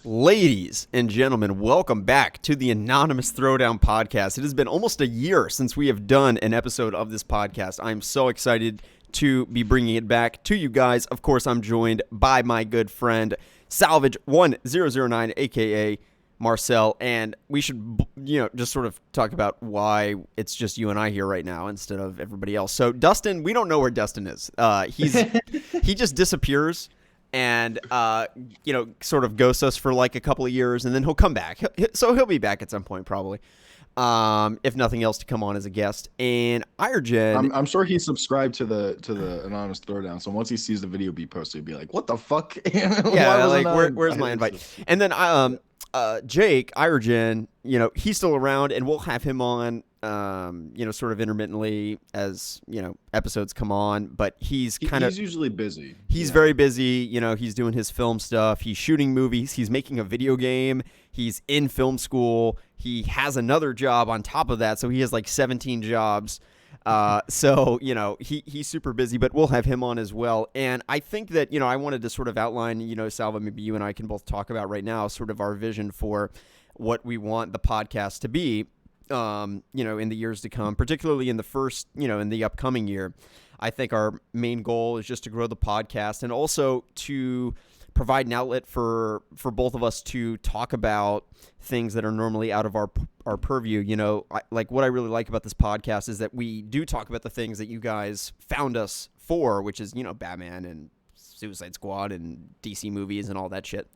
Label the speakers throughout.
Speaker 1: Ladies and gentlemen, welcome back to the Anonymous Throwdown podcast. It has been almost a year since we have done an episode of this podcast. I'm so excited to be bringing it back to you guys. Of course, I'm joined by my good friend Salvage1009, aka Marcel, and we should, just sort of talk about why it's just you and I here right now instead of everybody else. So Dustin, we don't know where Dustin is. He just disappears and sort of ghosts us for like a couple of years, and then he'll come back. So he'll be back at some point, probably. If nothing else, to come on as a guest. And Irgen,
Speaker 2: I'm sure he's subscribed to the Anonymous Throwdown. So once he sees the video be posted, he'll be like, "What the fuck?
Speaker 1: Yeah, like where's my invite?" And then Jake Irgen, he's still around, and we'll have him on, sort of intermittently as episodes come on. But he's
Speaker 2: usually busy.
Speaker 1: He's very busy. He's doing his film stuff. He's shooting movies. He's making a video game. He's in film school. He has another job on top of that, so he has like 17 jobs. He's super busy, but we'll have him on as well. And I think that, I wanted to sort of outline, Salva, maybe you and I can both talk about right now sort of our vision for what we want the podcast to be, in the years to come, particularly in the first, in the upcoming year. I think our main goal is just to grow the podcast and also to provide an outlet for both of us to talk about things that are normally out of our purview. What I really like about this podcast is that we do talk about the things that you guys found us for, which is, Batman and Suicide Squad and DC movies and all that shit.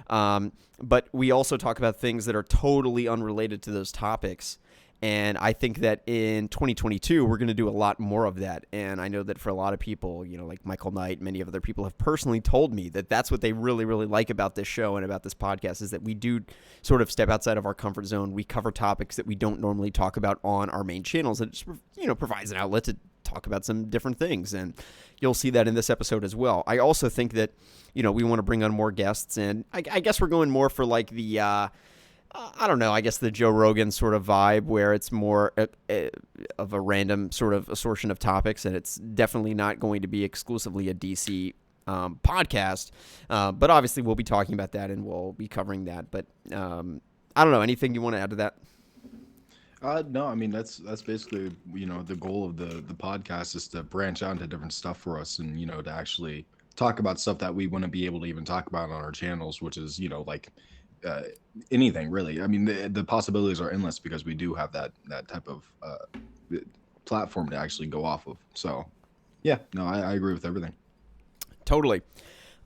Speaker 1: But we also talk about things that are totally unrelated to those topics. And I think that in 2022, we're going to do a lot more of that. And I know that for a lot of people, like Michael Knight, many other people have personally told me that that's what they really, really like about this show and about this podcast, is that we do sort of step outside of our comfort zone. We cover topics that we don't normally talk about on our main channels. And it just, provides an outlet to talk about some different things. And you'll see that in this episode as well. I also think that, we want to bring on more guests. And I guess we're going more for like the... I don't know, I guess the Joe Rogan sort of vibe, where it's more of a random sort of assortment of topics, and it's definitely not going to be exclusively a DC podcast. But obviously we'll be talking about that, and we'll be covering that. But I don't know, anything you want to add to that?
Speaker 2: No, I mean, that's basically, the goal of the podcast is to branch out into different stuff for us, and, to actually talk about stuff that we wouldn't be able to even talk about on our channels, which is, anything really. I mean, the possibilities are endless because we do have that type of platform to actually go off of. So yeah, no, I agree with everything.
Speaker 1: Totally.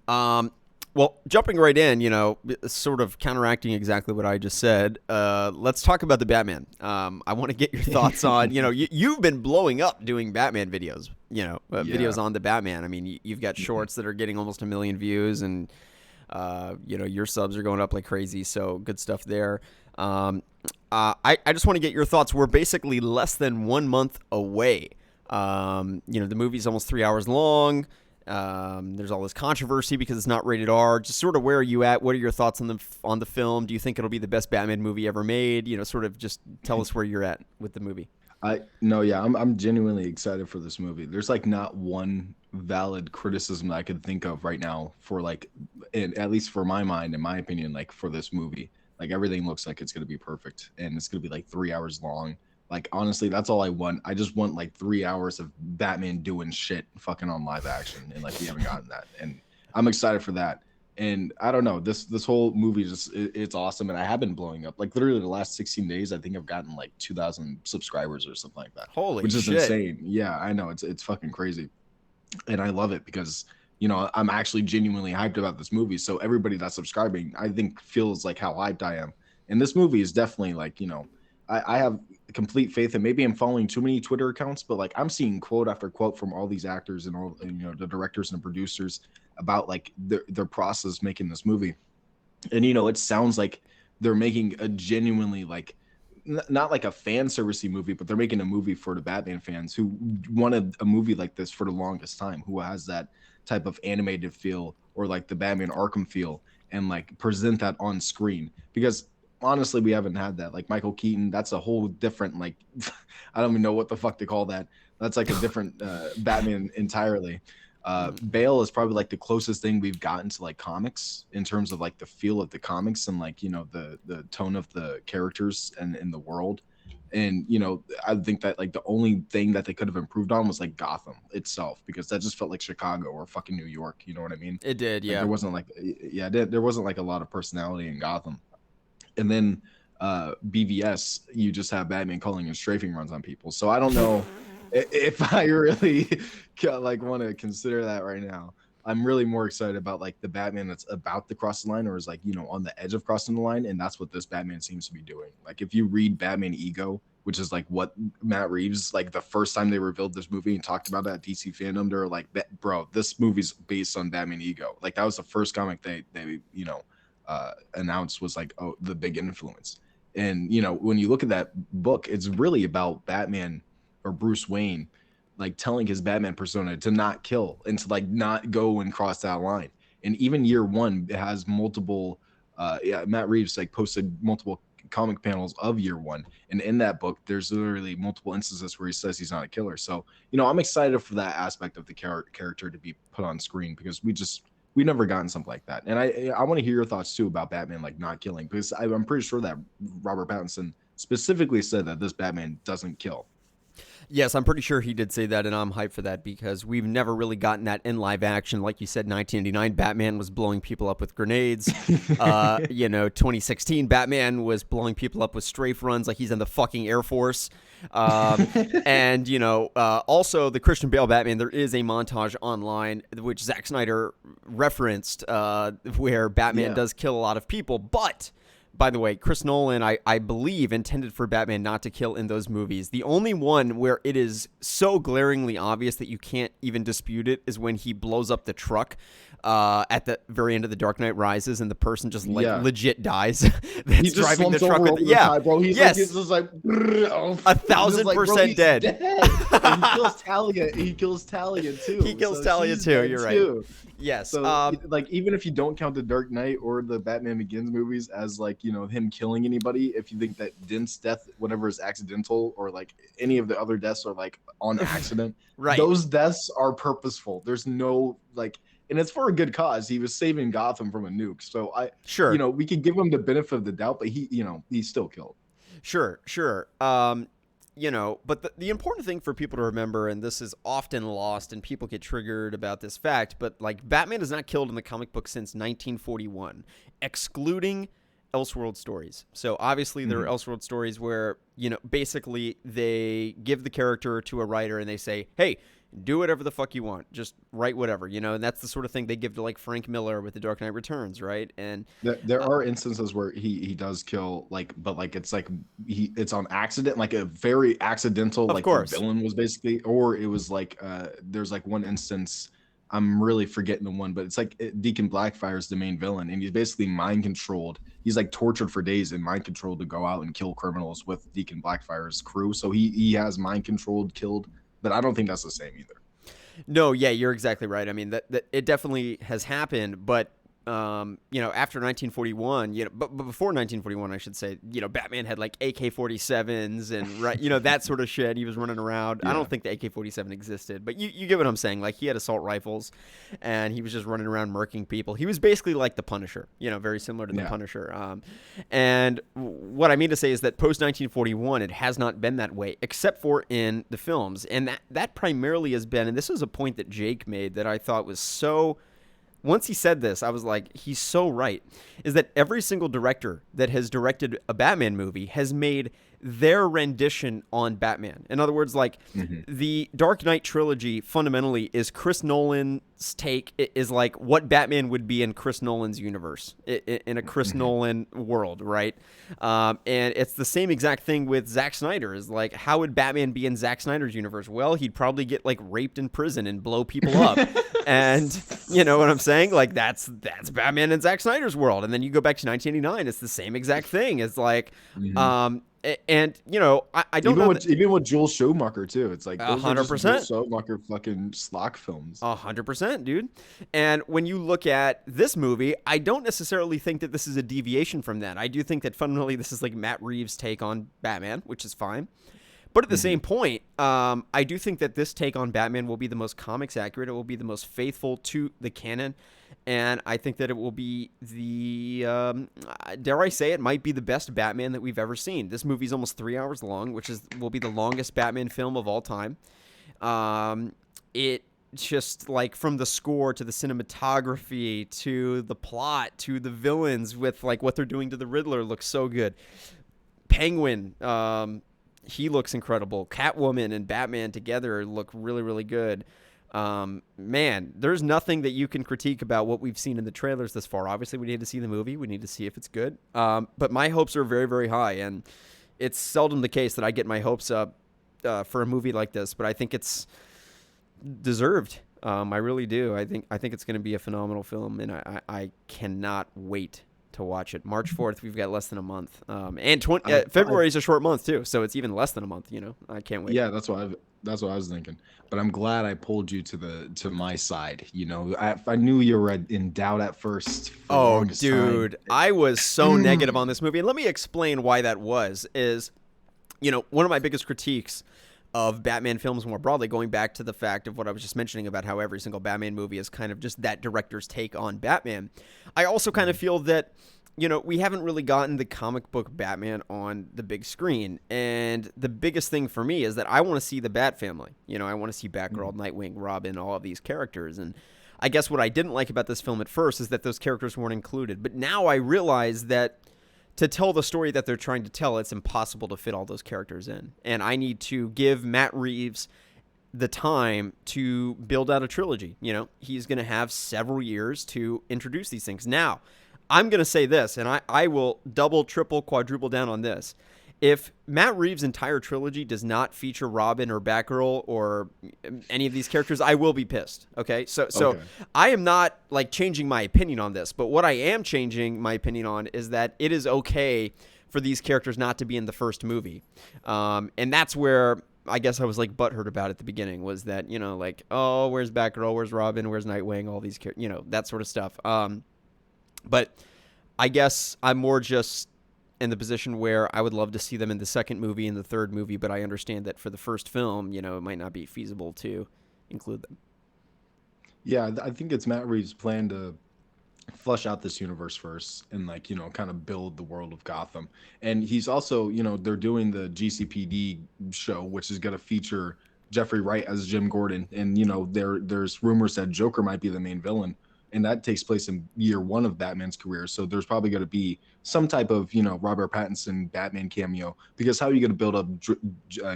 Speaker 1: Well, jumping right in, sort of counteracting exactly what I just said, let's talk about the Batman. I want to get your thoughts on, you've been blowing up doing Batman videos, videos on the Batman. I mean, you've got shorts that are getting almost 1 million views, and your subs are going up like crazy. So good stuff there. I just want to get your thoughts. We're basically less than 1 month away. The movie's almost 3 hours long. There's all this controversy because it's not rated R. Just sort of, where are you at? What are your thoughts on the film? Do you think it'll be the best Batman movie ever made? Sort of just tell us where you're at with the movie.
Speaker 2: I'm genuinely excited for this movie. There's like not one valid criticism that I could think of right now for at least for my mind, in my opinion, like for this movie. Like everything looks like it's gonna be perfect, and it's gonna be like 3 hours long. Like honestly, that's all I want. I just want like 3 hours of Batman doing shit fucking on live action, and like we haven't gotten that, and I'm excited for that. And I don't know, this whole movie it's awesome, and I have been blowing up. Like literally the last 16 days, I think I've gotten like 2,000 subscribers or something like that.
Speaker 1: Holy
Speaker 2: which is
Speaker 1: shit.
Speaker 2: insane. Yeah, I know, it's fucking crazy, and I love it because I'm actually genuinely hyped about this movie. So everybody that's subscribing, I think, feels like how hyped I am. And this movie is definitely like, I have complete faith, and maybe I'm following too many Twitter accounts, but like I'm seeing quote after quote from all these actors and all, the directors and producers about like their process making this movie. And it sounds like they're making a genuinely like not like a fan servicey movie, but they're making a movie for the Batman fans who wanted a movie like this for the longest time, who has that type of animated feel, or like the Batman Arkham feel, and like present that on screen. Because honestly, we haven't had that. Like Michael Keaton, that's a whole different, like, I don't even know what the fuck to call that. That's like a different Batman entirely. Bale is probably like the closest thing we've gotten to like comics in terms of like the feel of the comics and like, you know, the tone of the characters and in the world. And, you know, I think that like the only thing that they could have improved on was like Gotham itself, because that just felt like Chicago or fucking New York. You know what I mean?
Speaker 1: It did,
Speaker 2: Like
Speaker 1: yeah.
Speaker 2: there wasn't like, yeah, there wasn't like a lot of personality in Gotham. And then BVS, you just have Batman calling in strafing runs on people. So I don't know if I really like want to consider that right now. I'm really more excited about like the Batman that's about to cross the line or is like, you know, on the edge of crossing the line. And that's what this Batman seems to be doing. Like if you read Batman Ego, which is like what Matt Reeves, like the first time they revealed this movie and talked about it at DC fandom, they're like, bro, this movie's based on Batman Ego. Like that was the first comic they you know, announced was like, oh, the big influence. And, you know, when you look at that book, it's really about Batman or Bruce Wayne like telling his Batman persona to not kill and to like not go and cross that line. And even year one, it has multiple Matt Reeves like posted multiple comic panels of year one. And in that book, there's literally multiple instances where he says he's not a killer. So, you know, I'm excited for that aspect of the character to be put on screen because we've never gotten something like that. And I want to hear your thoughts too about Batman like not killing, because I'm pretty sure that Robert Pattinson specifically said that this Batman doesn't kill.
Speaker 1: Yes, I'm pretty sure he did say that, and I'm hyped for that because we've never really gotten that in live action. Like you said, 1989, Batman was blowing people up with grenades. You know, 2016, Batman was blowing people up with strafe runs like he's in the fucking Air Force. And, you know, also the Christian Bale Batman, there is a montage online, which Zack Snyder referenced, where Batman does kill a lot of people, but... By the way, Chris Nolan, I believe, intended for Batman not to kill in those movies. The only one where it is so glaringly obvious that you can't even dispute it is when he blows up the truck at the very end of The Dark Knight Rises, and the person just like legit dies.
Speaker 2: He's just driving the truck. Over the side, bro. He's just like
Speaker 1: 1,000% dead.
Speaker 2: And he kills Talia too.
Speaker 1: He kills Talia too. You're right. Yes.
Speaker 2: So, like, even if you don't count the Dark Knight or the Batman Begins movies as like, you know, him killing anybody, if you think that Dent's death, whatever is accidental, or like any of the other deaths are like on accident,
Speaker 1: right?
Speaker 2: Those deaths are purposeful. There's no like, and it's for a good cause. He was saving Gotham from a nuke. So you know, we could give him the benefit of the doubt, but he, you know, he's still killed.
Speaker 1: Sure. You know, but the important thing for people to remember, and this is often lost and people get triggered about this fact, but like Batman is not killed in the comic book since 1941, excluding Elseworld stories. So obviously there are Elseworld stories where, you know, basically they give the character to a writer and they say, hey, do whatever the fuck you want. Just write whatever, you know, and that's the sort of thing they give to like Frank Miller with The Dark Knight Returns, right? And
Speaker 2: there are instances where he does kill, like, but like it's like it's on accident, like a very accidental, like the villain was basically, or it was like there's like one instance, I'm really forgetting the one, but it's like Deacon Blackfire is the main villain, and he's basically mind controlled. He's like tortured for days and mind controlled to go out and kill criminals with Deacon Blackfire's crew. So he has mind controlled, killed. But I don't think that's the same either.
Speaker 1: No, yeah, you're exactly right. I mean, that it definitely has happened, but you know, after 1941, you know, but before 1941, I should say, you know, Batman had like AK-47s and right, you know, that sort of shit. He was running around. Yeah. I don't think the AK-47 existed, but you get what I'm saying. Like he had assault rifles, and he was just running around murking people. He was basically like the Punisher, you know, very similar to the Punisher. And what I mean to say is that post 1941, it has not been that way, except for in the films, and that primarily has been. And this was a point that Jake made that I thought was so. Once he said this, I was like, he's so right, is that every single director that has directed a Batman movie has made their rendition on Batman. In other words, like the Dark Knight trilogy fundamentally is Chris Nolan's take, is like what Batman would be in Chris Nolan's universe, in a Chris Nolan world, right? And it's the same exact thing with Zack Snyder, is like, how would Batman be in Zack Snyder's universe? Well, he'd probably get like raped in prison and blow people up. And you know what I'm saying? Like that's Batman in Zack Snyder's world. And then you go back to 1989, it's the same exact thing. It's like, and you know, I don't know.
Speaker 2: Even with Joel Schumacher too, it's like
Speaker 1: 100%.
Speaker 2: Joel Schumacher fucking schlock films.
Speaker 1: 100%, dude. And when you look at this movie, I don't necessarily think that this is a deviation from that. I do think that fundamentally this is like Matt Reeves' take on Batman, which is fine. But at the same point, I do think that this take on Batman will be the most comics accurate. It will be the most faithful to the canon. And I think that it will be the, dare I say it, might be the best Batman that we've ever seen. This movie's almost 3 hours long, which will be the longest Batman film of all time. It just, like, from the score to the cinematography to the plot to the villains with, like, what they're doing to the Riddler looks so good. Penguin, he looks incredible. Catwoman and Batman together look really, really good. Man, there's nothing that you can critique about what we've seen in the trailers this far. Obviously, we need to see the movie. We need to see if it's good. But my hopes are very, very high, and it's seldom the case that I get my hopes up for a movie like this, but I think it's deserved. I really do. I think it's going to be a phenomenal film, and I cannot wait to watch it. March 4th, we've got less than a month. And February is a short month too, so it's even less than a month, you know. I can't wait.
Speaker 2: Yeah, that's what I was thinking. But I'm glad I pulled you to my side. You know, I knew you were in doubt at first.
Speaker 1: Oh, dude, I was so negative on this movie. And let me explain why that was. Is, you know, one of my biggest critiques of Batman films more broadly, going back to the fact of what I was just mentioning about how every single Batman movie is kind of just that director's take on Batman. I also kind of feel that, you know, we haven't really gotten the comic book Batman on the big screen. And the biggest thing for me is that I want to see the Bat family. You know, I want to see Batgirl, Nightwing, Robin, all of these characters. And I guess what I didn't like about this film at first is that those characters weren't included. But now I realize that to tell the story that they're trying to tell, it's impossible to fit all those characters in. And I need to give Matt Reeves the time to build out a trilogy. You know, he's going to have several years to introduce these things. Now, I'm going to say this, and I will double, triple, quadruple down on this. If Matt Reeves' entire trilogy does not feature Robin or Batgirl or any of these characters, I will be pissed. Okay? So I am not, like, changing my opinion on this, but what I am changing my opinion on is that it is okay for these characters not to be in the first movie. And that's where I guess I was, like, butthurt about at the beginning, was that, you know, like, oh, where's Batgirl, where's Robin, where's Nightwing, all these characters, you know, that sort of stuff. But I guess I'm more just in the position where I would love to see them in the second movie and the third movie, but I understand that for the first film, you know, it might not be feasible to include them.
Speaker 2: Yeah, I think it's Matt Reeves' plan to flush out this universe first and, like, you know, kind of build the world of Gotham. And he's also, you know, they're doing the GCPD show, which is going to feature Jeffrey Wright as Jim Gordon. And, you know, there's rumors that Joker might be the main villain. And that takes place in year one of Batman's career. So there's probably going to be some type of, you know, Robert Pattinson Batman cameo, because how are you going to build up,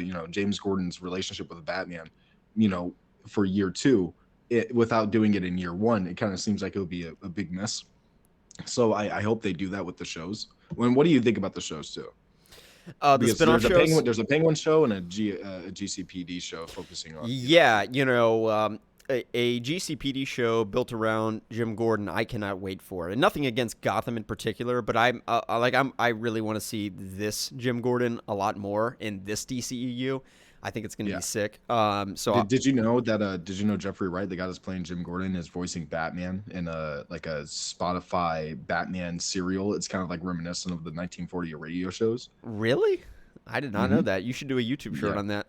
Speaker 2: you know, James Gordon's relationship with Batman, you know, for year two without doing it in year one? It kind of seems like it would be a big miss. So I hope they do that with the shows. What do you think about the shows too?
Speaker 1: The spin-off shows.
Speaker 2: There's a Penguin show and a GCPD show focusing on.
Speaker 1: Yeah, you know, a GCPD show built around Jim Gordon, I cannot wait for. And nothing against Gotham in particular, but I really want to see this Jim Gordon a lot more in this DCEU. I think it's going to be sick.
Speaker 2: Did you know that? Did you know Jeffrey Wright, the guy that's playing Jim Gordon, is voicing Batman in a Spotify Batman serial? It's kind of like reminiscent of the 1940 radio shows.
Speaker 1: Really? I did not know that. You should do a YouTube short on that.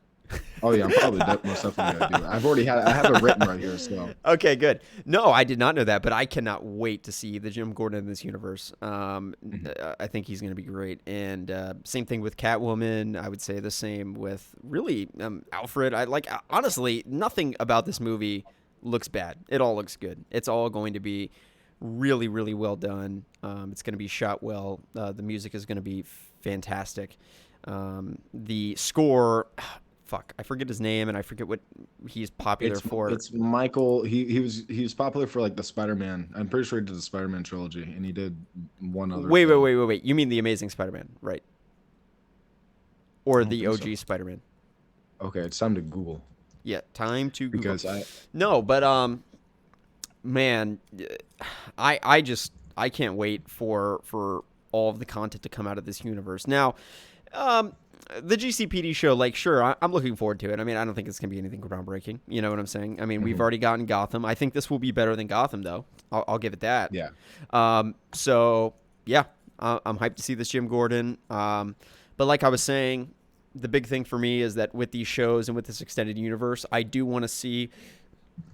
Speaker 2: Oh yeah, I'm probably most definitely gonna do it. I have it written right here. So
Speaker 1: okay, good. No, I did not know that, but I cannot wait to see the Jim Gordon in this universe. I think he's gonna be great, and same thing with Catwoman. I would say the same with really Alfred. Honestly, nothing about this movie looks bad. It all looks good. It's all going to be really, really well done. It's going to be shot well. The music is going to be fantastic. The score. Fuck, I forget his name and I forget what he's popular for.
Speaker 2: It's Michael. He was popular for like the Spider-Man. I'm pretty sure he did the Spider-Man trilogy, and he did one other.
Speaker 1: Wait. You mean the Amazing Spider-Man, right? Or the OG Spider-Man?
Speaker 2: Okay, it's time to Google.
Speaker 1: Yeah, time to Google.
Speaker 2: Because
Speaker 1: man, I can't wait for all of the content to come out of this universe. Now, the GCPD show, like, sure, I'm looking forward to it. I mean, I don't think it's going to be anything groundbreaking. You know what I'm saying? I mean, we've already gotten Gotham. I think this will be better than Gotham, though. I'll give it that.
Speaker 2: Yeah.
Speaker 1: So, yeah, I'm hyped to see this Jim Gordon. But like I was saying, the big thing for me is that with these shows and with this extended universe, I do want to see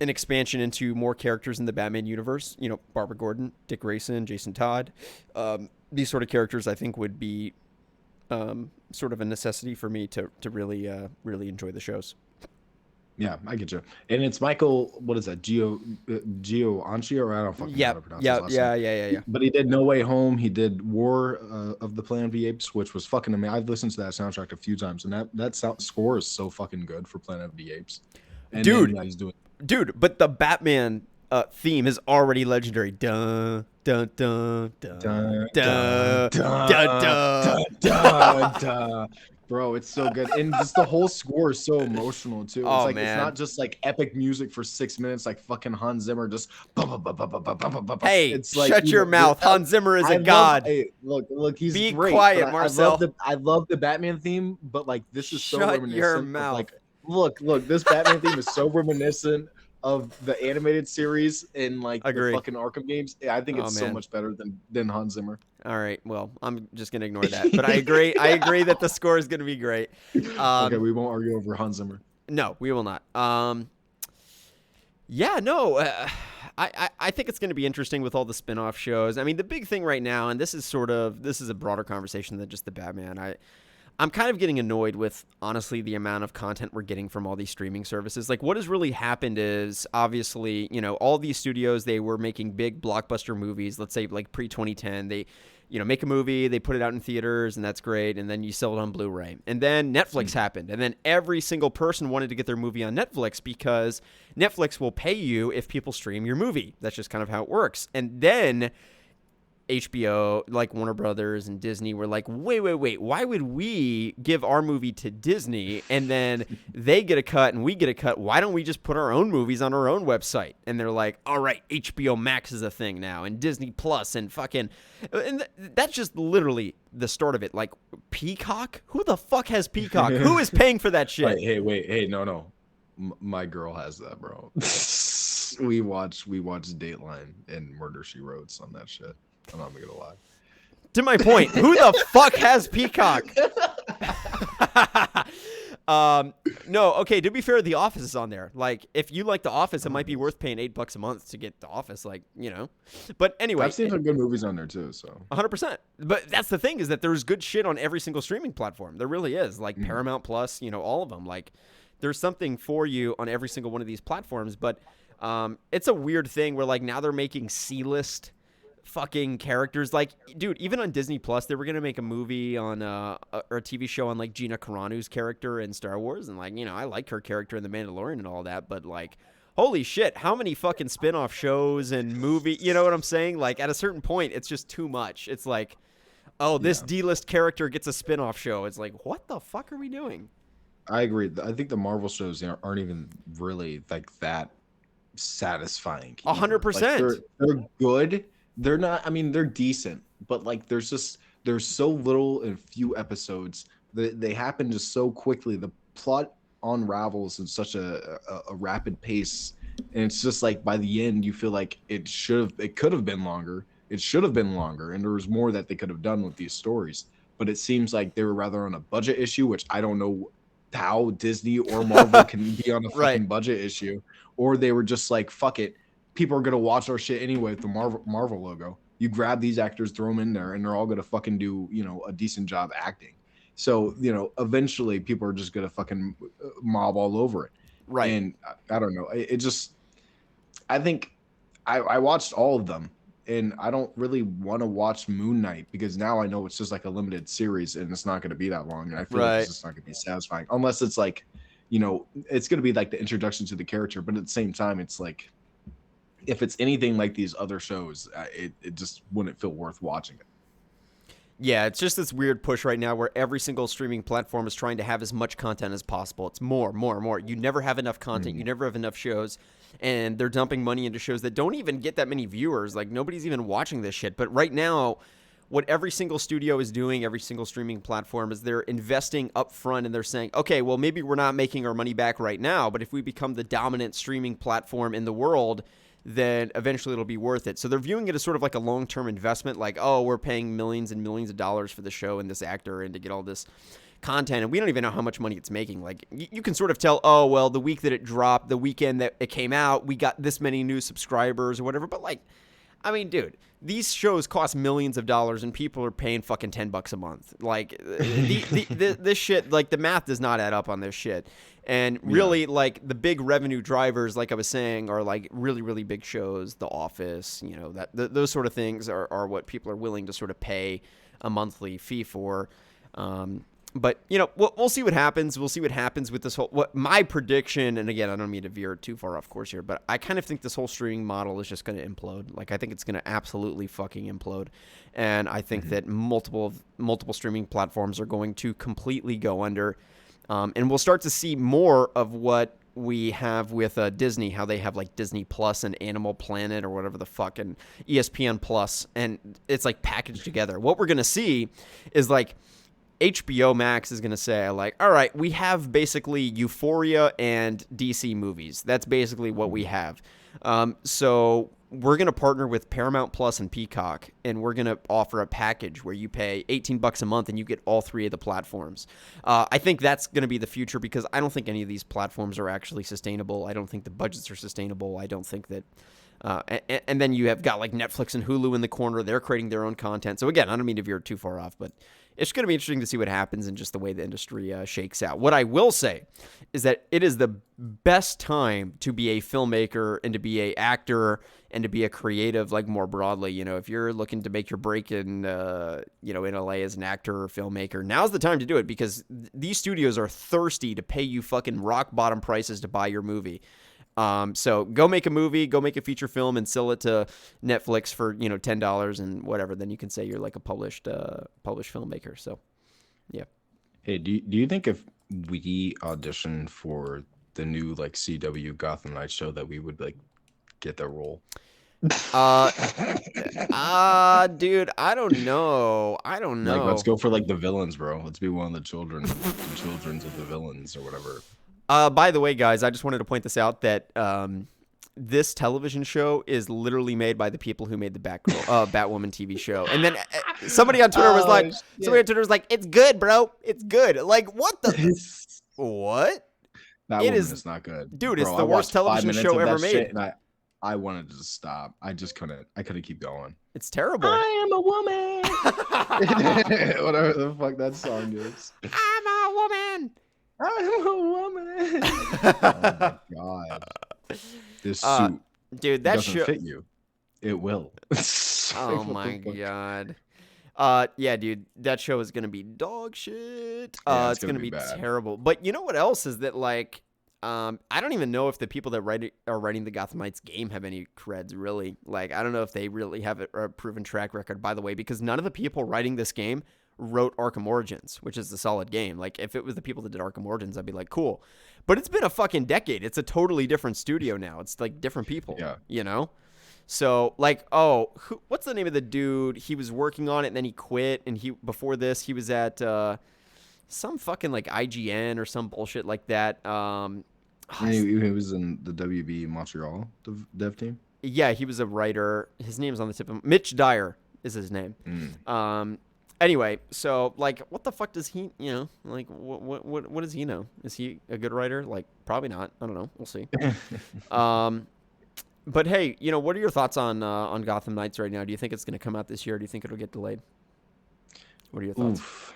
Speaker 1: an expansion into more characters in the Batman universe. You know, Barbara Gordon, Dick Grayson, Jason Todd. These sort of characters I think would be sort of a necessity for me to really enjoy the shows.
Speaker 2: Yeah, I get you. And it's Michael, what is that? Gio Anchi, or I don't fucking know how to pronounce his last name.
Speaker 1: Yeah.
Speaker 2: But he did No Way Home. He did War of the Planet of the Apes, which was fucking amazing. I've listened to that soundtrack a few times, and that score is so fucking good for Planet of the Apes. And
Speaker 1: Dude,
Speaker 2: then, yeah, he's doing.
Speaker 1: Dude, but the Batman theme is already legendary. Dun dun dun dun dun dun dun dun dun.
Speaker 2: Bro, it's so good, and just the whole score is so emotional too. It's like
Speaker 1: man.
Speaker 2: It's not just like epic music for 6 minutes, like fucking Hans Zimmer. Just
Speaker 1: hey,
Speaker 2: it's like,
Speaker 1: shut your mouth. Hans Zimmer is a god.
Speaker 2: Hey, look, he's
Speaker 1: Be
Speaker 2: great.
Speaker 1: quiet, Marcel.
Speaker 2: I love the Batman theme, but like this is so reminiscent.
Speaker 1: Your mouth.
Speaker 2: Like, look, this Batman theme is so reminiscent of the animated series in like the fucking Arkham games. I think it's so much better than Hans Zimmer.
Speaker 1: All right, well, I'm just gonna ignore that, but I agree. I agree that the score is gonna be great.
Speaker 2: Okay, we won't argue over Hans Zimmer.
Speaker 1: No, we will not. Yeah, no. I think it's going to be interesting with all the spin-off shows. I mean, the big thing right now, and this is a broader conversation than just the Batman. I'm kind of getting annoyed with, honestly, the amount of content we're getting from all these streaming services. Like, what has really happened is, obviously, you know, all these studios, they were making big blockbuster movies. Let's say, like, pre-2010, they, you know, make a movie, they put it out in theaters, and that's great, and then you sell it on Blu-ray. And then Netflix happened, and then every single person wanted to get their movie on Netflix because Netflix will pay you if people stream your movie. That's just kind of how it works. And then HBO, like Warner Brothers and Disney, were like, wait, why would we give our movie to Disney and then they get a cut and we get a cut? Why don't we just put our own movies on our own website? And they're like, all right, HBO Max is a thing now, and Disney Plus, and fucking, and that's just literally the start of it. Like, Peacock? Who the fuck has Peacock? Who is paying for that shit?
Speaker 2: Hey, no. My girl has that, bro. we watch Dateline and Murder, She Wrote on that shit. I'm not gonna lie.
Speaker 1: To my point, who the fuck has Peacock? No, okay, to be fair, The Office is on there. Like, if you like The Office, it might be worth paying $8 a month to get The Office, like, you know. But anyway,
Speaker 2: I've seen some good movies on there too, so
Speaker 1: 100%. But that's the thing, is that there's good shit on every single streaming platform. There really is. Like Paramount Plus, you know, all of them. Like, there's something for you on every single one of these platforms. But it's a weird thing where, like, now they're making C-list fucking characters. Like, dude, even on Disney Plus, they were gonna make a movie on or a TV show on, like, Gina Carano's character in Star Wars, and, like, you know, I like her character in The Mandalorian and all that, but, like, holy shit, how many fucking spin-off shows and movie, you know what I'm saying? Like, at a certain point, it's just too much. It's like, oh, this D-list character gets a spin-off show. It's like, what the fuck are we doing?
Speaker 2: I agree. I think the Marvel shows aren't even really like that satisfying.
Speaker 1: 100%.
Speaker 2: They're good. They're not, I mean, they're decent, but like there's so little in few episodes. They happen just so quickly. The plot unravels in such a rapid pace, and it's just like by the end you feel like it could have been longer. It should have been longer, and there was more that they could have done with these stories. But it seems like they were rather on a budget issue, which I don't know how Disney or Marvel can be on a fucking budget issue, or they were just like, fuck it. People are gonna watch our shit anyway with the Marvel logo. You grab these actors, throw them in there, and they're all gonna fucking do, you know, a decent job acting. So, you know, eventually people are just gonna fucking mob all over it.
Speaker 1: Right.
Speaker 2: And I don't know. I think I watched all of them, and I don't really want to watch Moon Knight because now I know it's just like a limited series and it's not gonna be that long. And I feel like it's just not gonna be satisfying unless it's like, you know, it's gonna be like the introduction to the character, but at the same time, it's like, if it's anything like these other shows, it just wouldn't feel worth watching it.
Speaker 1: Yeah, it's just this weird push right now where every single streaming platform is trying to have as much content as possible. It's more. You never have enough content. You never have enough shows. And they're dumping money into shows that don't even get that many viewers. Like, nobody's even watching this shit. But right now, what every single studio is doing, every single streaming platform, is they're investing up front, and they're saying, okay, well, maybe we're not making our money back right now, but if we become the dominant streaming platform in the world, then eventually it'll be worth it. So they're viewing it as sort of like a long-term investment, like, oh, we're paying millions and millions of dollars for the show and this actor and to get all this content, and we don't even know how much money it's making. Like, you can sort of tell, oh, well, the week that it dropped, the weekend that it came out, we got this many new subscribers or whatever. But, like, I mean, dude, these shows cost millions of dollars, and people are paying fucking $10 a month. Like, this shit, like, the math does not add up on this shit. And really, like, the big revenue drivers, like I was saying, are like really, really big shows, The Office, you know, those sort of things are what people are willing to sort of pay a monthly fee for. But, you know, we'll see what happens. We'll see what happens with this whole, what my prediction, and again, I don't mean to veer too far off course here, but I kind of think this whole streaming model is just going to implode. Like, I think it's going to absolutely fucking implode. And I think that multiple streaming platforms are going to completely go under. And we'll start to see more of what we have with Disney, how they have like Disney Plus and Animal Planet or whatever the fuck, and ESPN Plus, and it's like packaged together. What we're going to see is like HBO Max is going to say, like, all right, we have basically Euphoria and DC movies. That's basically what we have. So we're going to partner with Paramount Plus and Peacock, and we're going to offer a package where you pay $18 a month and you get all three of the platforms. I think that's going to be the future, because I don't think any of these platforms are actually sustainable. I don't think the budgets are sustainable. I don't think that and then you have got like Netflix and Hulu in the corner. They're creating their own content. So again, I don't mean to veer too far off, but it's going to be interesting to see what happens and just the way the industry shakes out. What I will say is that it is the best time to be a filmmaker and to be a actor and to be a creative, like more broadly. You know, if you're looking to make your break in, you know, in LA as an actor or filmmaker, now's the time to do it, because these studios are thirsty to pay you fucking rock bottom prices to buy your movie. So go make a movie, go make a feature film, and sell it to Netflix for, you know, $10 and whatever. Then you can say you're like a published filmmaker. So, yeah.
Speaker 2: Hey, do you think if we auditioned for the new like CW Gotham Knight show that we would like get the role?
Speaker 1: Dude, I don't know.
Speaker 2: Like, let's go for like the villains, bro. Let's be one of the children's of the villains or whatever.
Speaker 1: By the way, guys, I just wanted to point this out that this television show is literally made by the people who made the Batwoman TV show. And then somebody on Twitter was like, "It's good, bro. It's good." Like, what the? What?
Speaker 2: Batwoman is not good,
Speaker 1: dude.
Speaker 2: Bro,
Speaker 1: it's the worst television show ever made.
Speaker 2: And I wanted to stop. I just couldn't. I couldn't keep going.
Speaker 1: It's terrible.
Speaker 2: I am a woman. Whatever the fuck that song is.
Speaker 1: I'm a woman.
Speaker 2: I'm a woman. Oh my god. This suit,
Speaker 1: dude, that
Speaker 2: doesn't fit you. It will.
Speaker 1: Oh my god. Yeah, dude, that show is gonna be dog shit.
Speaker 2: Yeah,
Speaker 1: it's gonna be terrible. But you know what else is that, like, I don't even know if the people that are writing the Gotham Knights game have any creds, really. Like, I don't know if they really have a proven track record, by the way, because none of the people writing this game wrote Arkham Origins, which is a solid game. Like, if it was the people that did Arkham Origins, I'd be like, cool. But it's been a fucking decade. It's a totally different studio now. It's like different people, you know? So, like, what's the name of the dude? He was working on it and then he quit. And before this, he was at some fucking like IGN or some bullshit like that.
Speaker 2: He was in the WB Montreal dev team.
Speaker 1: Yeah, he was a writer. His name's on the tip of Mitch Dyer is his name. Anyway, so, like, what the fuck does he, you know, like, what does he know? Is he a good writer? Like, probably not. I don't know. We'll see. But hey, you know, what are your thoughts on Gotham Knights right now? Do you think it's going to come out this year? Or do you think it'll get delayed? What are your thoughts?
Speaker 2: Oof.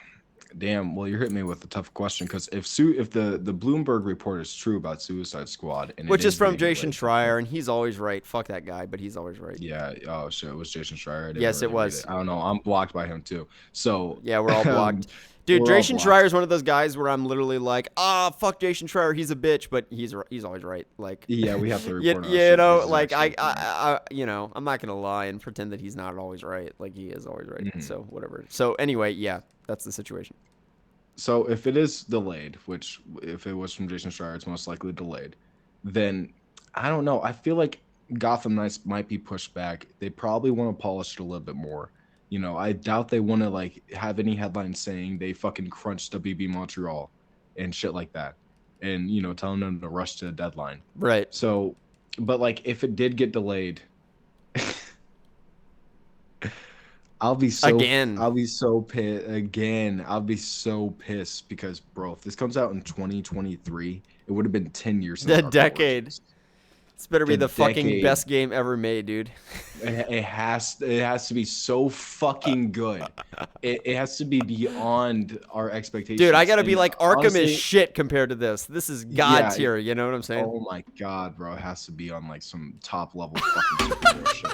Speaker 2: Damn. Well, you hit me with a tough question, because if the Bloomberg report is true about Suicide Squad, and
Speaker 1: which is from Jason Schreier, and he's always right. Fuck that guy, but he's always right.
Speaker 2: Yeah. Oh shit, it was Jason Schreier.
Speaker 1: Yes, it was.
Speaker 2: I don't know. I'm blocked by him too. So
Speaker 1: yeah, we're all blocked. Dude, Jason Schreier is one of those guys where I'm literally like, fuck Jason Schreier, he's a bitch, but he's always right. Like,
Speaker 2: yeah, we have to report.
Speaker 1: you know, like I you know, I'm not gonna lie and pretend that he's not always right. Like, he is always right. So whatever. So anyway, yeah, that's the situation.
Speaker 2: So if it is delayed, which if it was from Jason Schreier, it's most likely delayed, then I don't know. I feel like Gotham Knights might be pushed back. They probably want to polish it a little bit more. You know, I doubt they want to like have any headlines saying they fucking crunched WB Montreal and shit like that, and you know, telling them to rush to the deadline.
Speaker 1: Right.
Speaker 2: So, but like if it did get delayed,
Speaker 1: Again.
Speaker 2: I'll be so pissed again. I'll be so pissed because, bro, if this comes out in 2023, it would have been 10 years since
Speaker 1: The
Speaker 2: Arkham
Speaker 1: decade.
Speaker 2: Origins.
Speaker 1: This better be
Speaker 2: The
Speaker 1: the fucking
Speaker 2: decade.
Speaker 1: best game ever made, dude.
Speaker 2: It has to be so fucking good. It has to be beyond our
Speaker 1: Dude, I
Speaker 2: expectations.
Speaker 1: gotta be
Speaker 2: And
Speaker 1: like, Arkham is
Speaker 2: honestly,
Speaker 1: shit compared to this. This is God
Speaker 2: yeah.
Speaker 1: tier, you know what I'm saying?
Speaker 2: Oh my god, bro, it has to be on like some top level fucking superhero shit.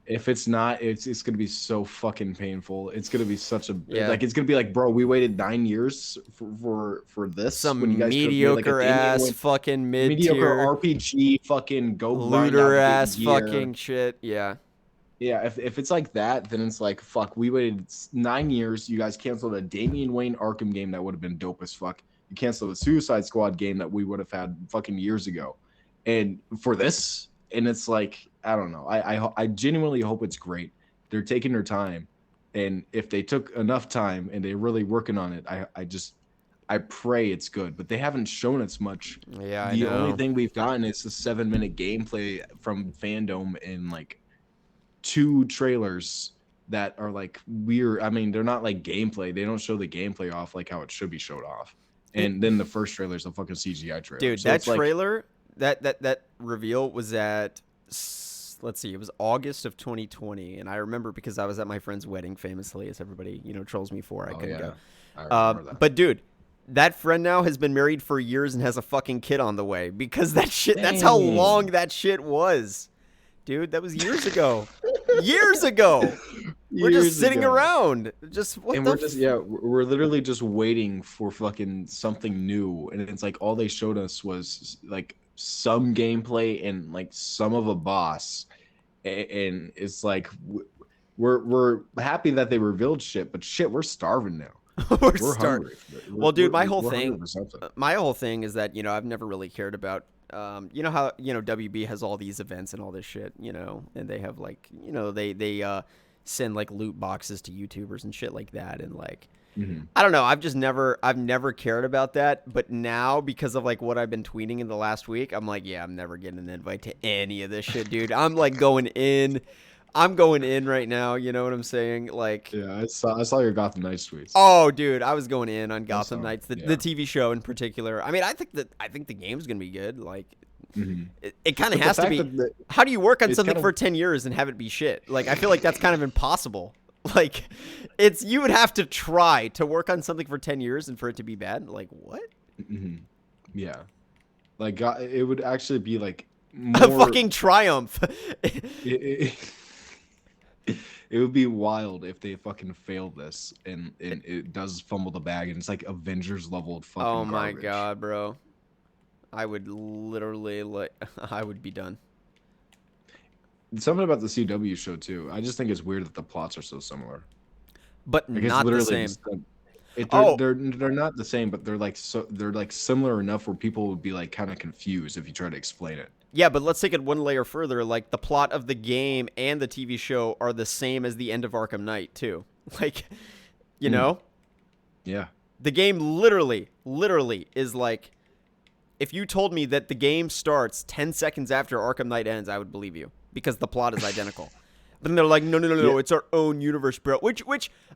Speaker 2: If it's not, it's gonna be so fucking painful. It's gonna be such a
Speaker 1: Yeah.
Speaker 2: it's gonna be like, bro, we waited 9 years for this when you
Speaker 1: Some
Speaker 2: guys could have made like a
Speaker 1: mediocre
Speaker 2: Damian
Speaker 1: ass
Speaker 2: Wayne
Speaker 1: fucking mid
Speaker 2: mediocre
Speaker 1: tier,
Speaker 2: RPG fucking go grind
Speaker 1: looter
Speaker 2: out to get
Speaker 1: ass
Speaker 2: gear.
Speaker 1: fucking shit. Yeah.
Speaker 2: Yeah, if it's like that, then it's like, fuck, we waited 9 years. You guys canceled a Damian Wayne Arkham game that would have been dope as fuck. You canceled a Suicide Squad game that we would have had fucking years ago. And for this, and it's like, I don't know. I genuinely hope it's great. They're taking their time. And if they took enough time and they're really working on it, I pray it's good. But they haven't shown us much.
Speaker 1: Yeah, I
Speaker 2: The only
Speaker 1: know.
Speaker 2: thing we've gotten is the 7-minute gameplay from fandom and like 2 trailers that are like weird. I mean, they're not like gameplay. They don't show the gameplay off like how it should be showed off. And then the first trailer is a fucking CGI trailer.
Speaker 1: Dude,
Speaker 2: So
Speaker 1: that
Speaker 2: it's like,
Speaker 1: trailer, that reveal was at, let's see, it was August of 2020, and I remember because I was at my friend's wedding, famously, as everybody trolls me for. I
Speaker 2: oh
Speaker 1: couldn't
Speaker 2: yeah,
Speaker 1: go.
Speaker 2: I remember that.
Speaker 1: But dude, that friend now has been married for years and has a fucking kid on the way because that shit. That's how long
Speaker 2: Dang.
Speaker 1: that shit was, dude. That was years ago. Years ago. We're just
Speaker 2: Years
Speaker 1: sitting
Speaker 2: ago.
Speaker 1: around. Just what
Speaker 2: And
Speaker 1: the
Speaker 2: we're just we're literally just waiting for fucking something new, and it's like all they showed us was like some gameplay and like some of a boss, and it's like we're happy that they revealed shit, but shit, we're starving now. We're hungry.
Speaker 1: Well, dude, my whole
Speaker 2: We're hungry
Speaker 1: thing,
Speaker 2: for something.
Speaker 1: is that I've never really cared about. You know how WB has all these events and all this shit, and they have like they send like loot boxes to YouTubers and shit like that, and like I don't know, I've never cared about that, but now because of like what I've been tweeting in the last week, I'm like, yeah, I'm never getting an invite to any of this shit, dude. I'm like going in. I'm going in right now, you know what I'm saying? Like,
Speaker 2: Yeah, I saw your Gotham Knights tweets.
Speaker 1: oh, dude, I was going in on
Speaker 2: I
Speaker 1: Gotham
Speaker 2: saw 'em,
Speaker 1: Knights, the
Speaker 2: yeah.
Speaker 1: TV show in particular. I mean, I think the game's gonna be good. Like,
Speaker 2: Mhm.
Speaker 1: it kind of
Speaker 2: But the
Speaker 1: has to
Speaker 2: fact
Speaker 1: be.
Speaker 2: that
Speaker 1: How do you work on
Speaker 2: it's
Speaker 1: something
Speaker 2: kind
Speaker 1: for
Speaker 2: of
Speaker 1: 10 years and have it be shit? Like, I feel like that's kind of impossible. Like, you would have to try to work on something for 10 years and for it to be bad. Like, what?
Speaker 2: mhm. Yeah, like it would actually be like
Speaker 1: A
Speaker 2: more.
Speaker 1: fucking triumph.
Speaker 2: It, it would be wild if they fucking failed this and it does fumble the bag and it's like Avengers level
Speaker 1: Oh
Speaker 2: fucking
Speaker 1: my
Speaker 2: garbage.
Speaker 1: god, bro. I would literally I would be done.
Speaker 2: Something about the CW show too. I just think it's weird that the plots are so similar.
Speaker 1: But
Speaker 2: Like it's
Speaker 1: not the
Speaker 2: literally
Speaker 1: same.
Speaker 2: they're,
Speaker 1: Oh,
Speaker 2: they're not the same, but they're like similar enough where people would be like kind of confused if you try to explain it.
Speaker 1: yeah, but let's take it one layer further. Like, the plot of the game and the TV show are the same as the end of Arkham Knight, too. Like, you
Speaker 2: Mm.
Speaker 1: know?
Speaker 2: Yeah.
Speaker 1: The game literally is like, if you told me that the game starts 10 seconds after Arkham Knight ends, I would believe you because the plot is identical. But then they're like, no,
Speaker 2: Yeah.
Speaker 1: it's our own universe, bro. Which,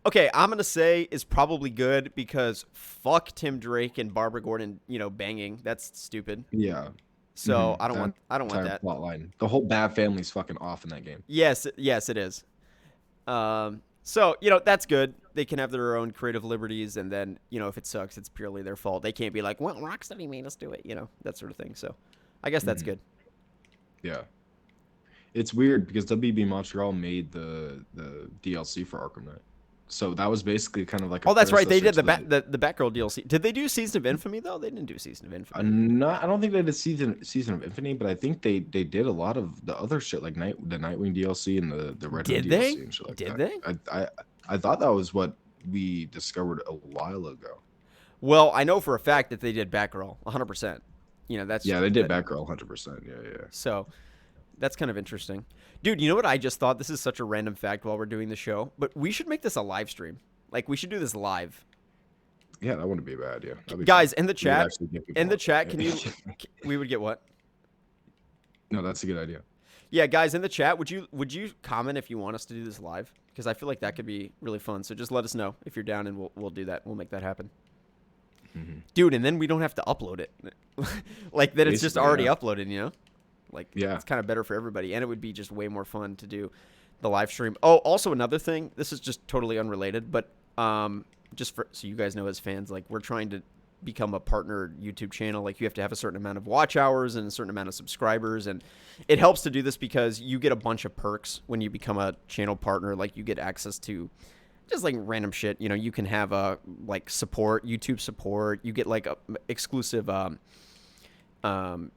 Speaker 1: okay, I'm gonna say is probably good because fuck Tim Drake and Barbara Gordon, banging. That's stupid.
Speaker 2: Yeah.
Speaker 1: So
Speaker 2: Mhm.
Speaker 1: I don't want
Speaker 2: Entire
Speaker 1: that.
Speaker 2: plot line. The whole Bat family's fucking off in that game.
Speaker 1: Yes, it is. So that's good. They can have their own creative liberties, and then if it sucks, it's purely their fault. They can't be like, well, Rocksteady made us do it, that sort of thing. So I guess that's
Speaker 2: Mhm.
Speaker 1: good.
Speaker 2: Yeah. It's weird because WB Montreal made the DLC for Arkham Knight. So that was basically kind of like a
Speaker 1: Oh, that's right. They did
Speaker 2: predecessor to
Speaker 1: the Batgirl DLC. Did they do Season of Infamy though? They didn't do Season of Infamy.
Speaker 2: I don't think they did season of Infinity, but I think they did a lot of the other shit like the Nightwing DLC and the Red Hood
Speaker 1: Did they?
Speaker 2: DLC and shit like
Speaker 1: Did
Speaker 2: that.
Speaker 1: they?
Speaker 2: I thought that was what we discovered a while ago.
Speaker 1: Well, I know for a fact that they did Batgirl 100%. That's
Speaker 2: Yeah, they did Batgirl 100%. Yeah.
Speaker 1: So that's kind of interesting. Dude, you know what I just thought? This is such a random fact while we're doing the show, but we should make this a live stream. Like, we should do this live.
Speaker 2: Yeah, that wouldn't be a bad idea. That'd be
Speaker 1: Guys,
Speaker 2: fun.
Speaker 1: in the
Speaker 2: We would
Speaker 1: chat,
Speaker 2: actually get people up.
Speaker 1: can you we would get what?
Speaker 2: No, that's a good idea.
Speaker 1: Yeah, guys, in the chat, would you comment if you want us to do this live? because I feel like that could be really fun. So just let us know if you're down, and we'll do that. We'll make that happen. Dude, and then we don't have to upload it. Like that, it's just already uploaded, you know? Like, it's kind of better for everybody. And it would be just way more fun to do the live stream. Oh, also another thing, this is just totally unrelated, but just so you guys know as fans, like we're trying to become a partner YouTube channel. Like you have to have a certain amount of watch hours and a certain amount of subscribers. And it helps to do this because you get a bunch of perks when you become a channel partner. Like you get access to just like random shit, you know, you can have like support, YouTube support. You get like exclusive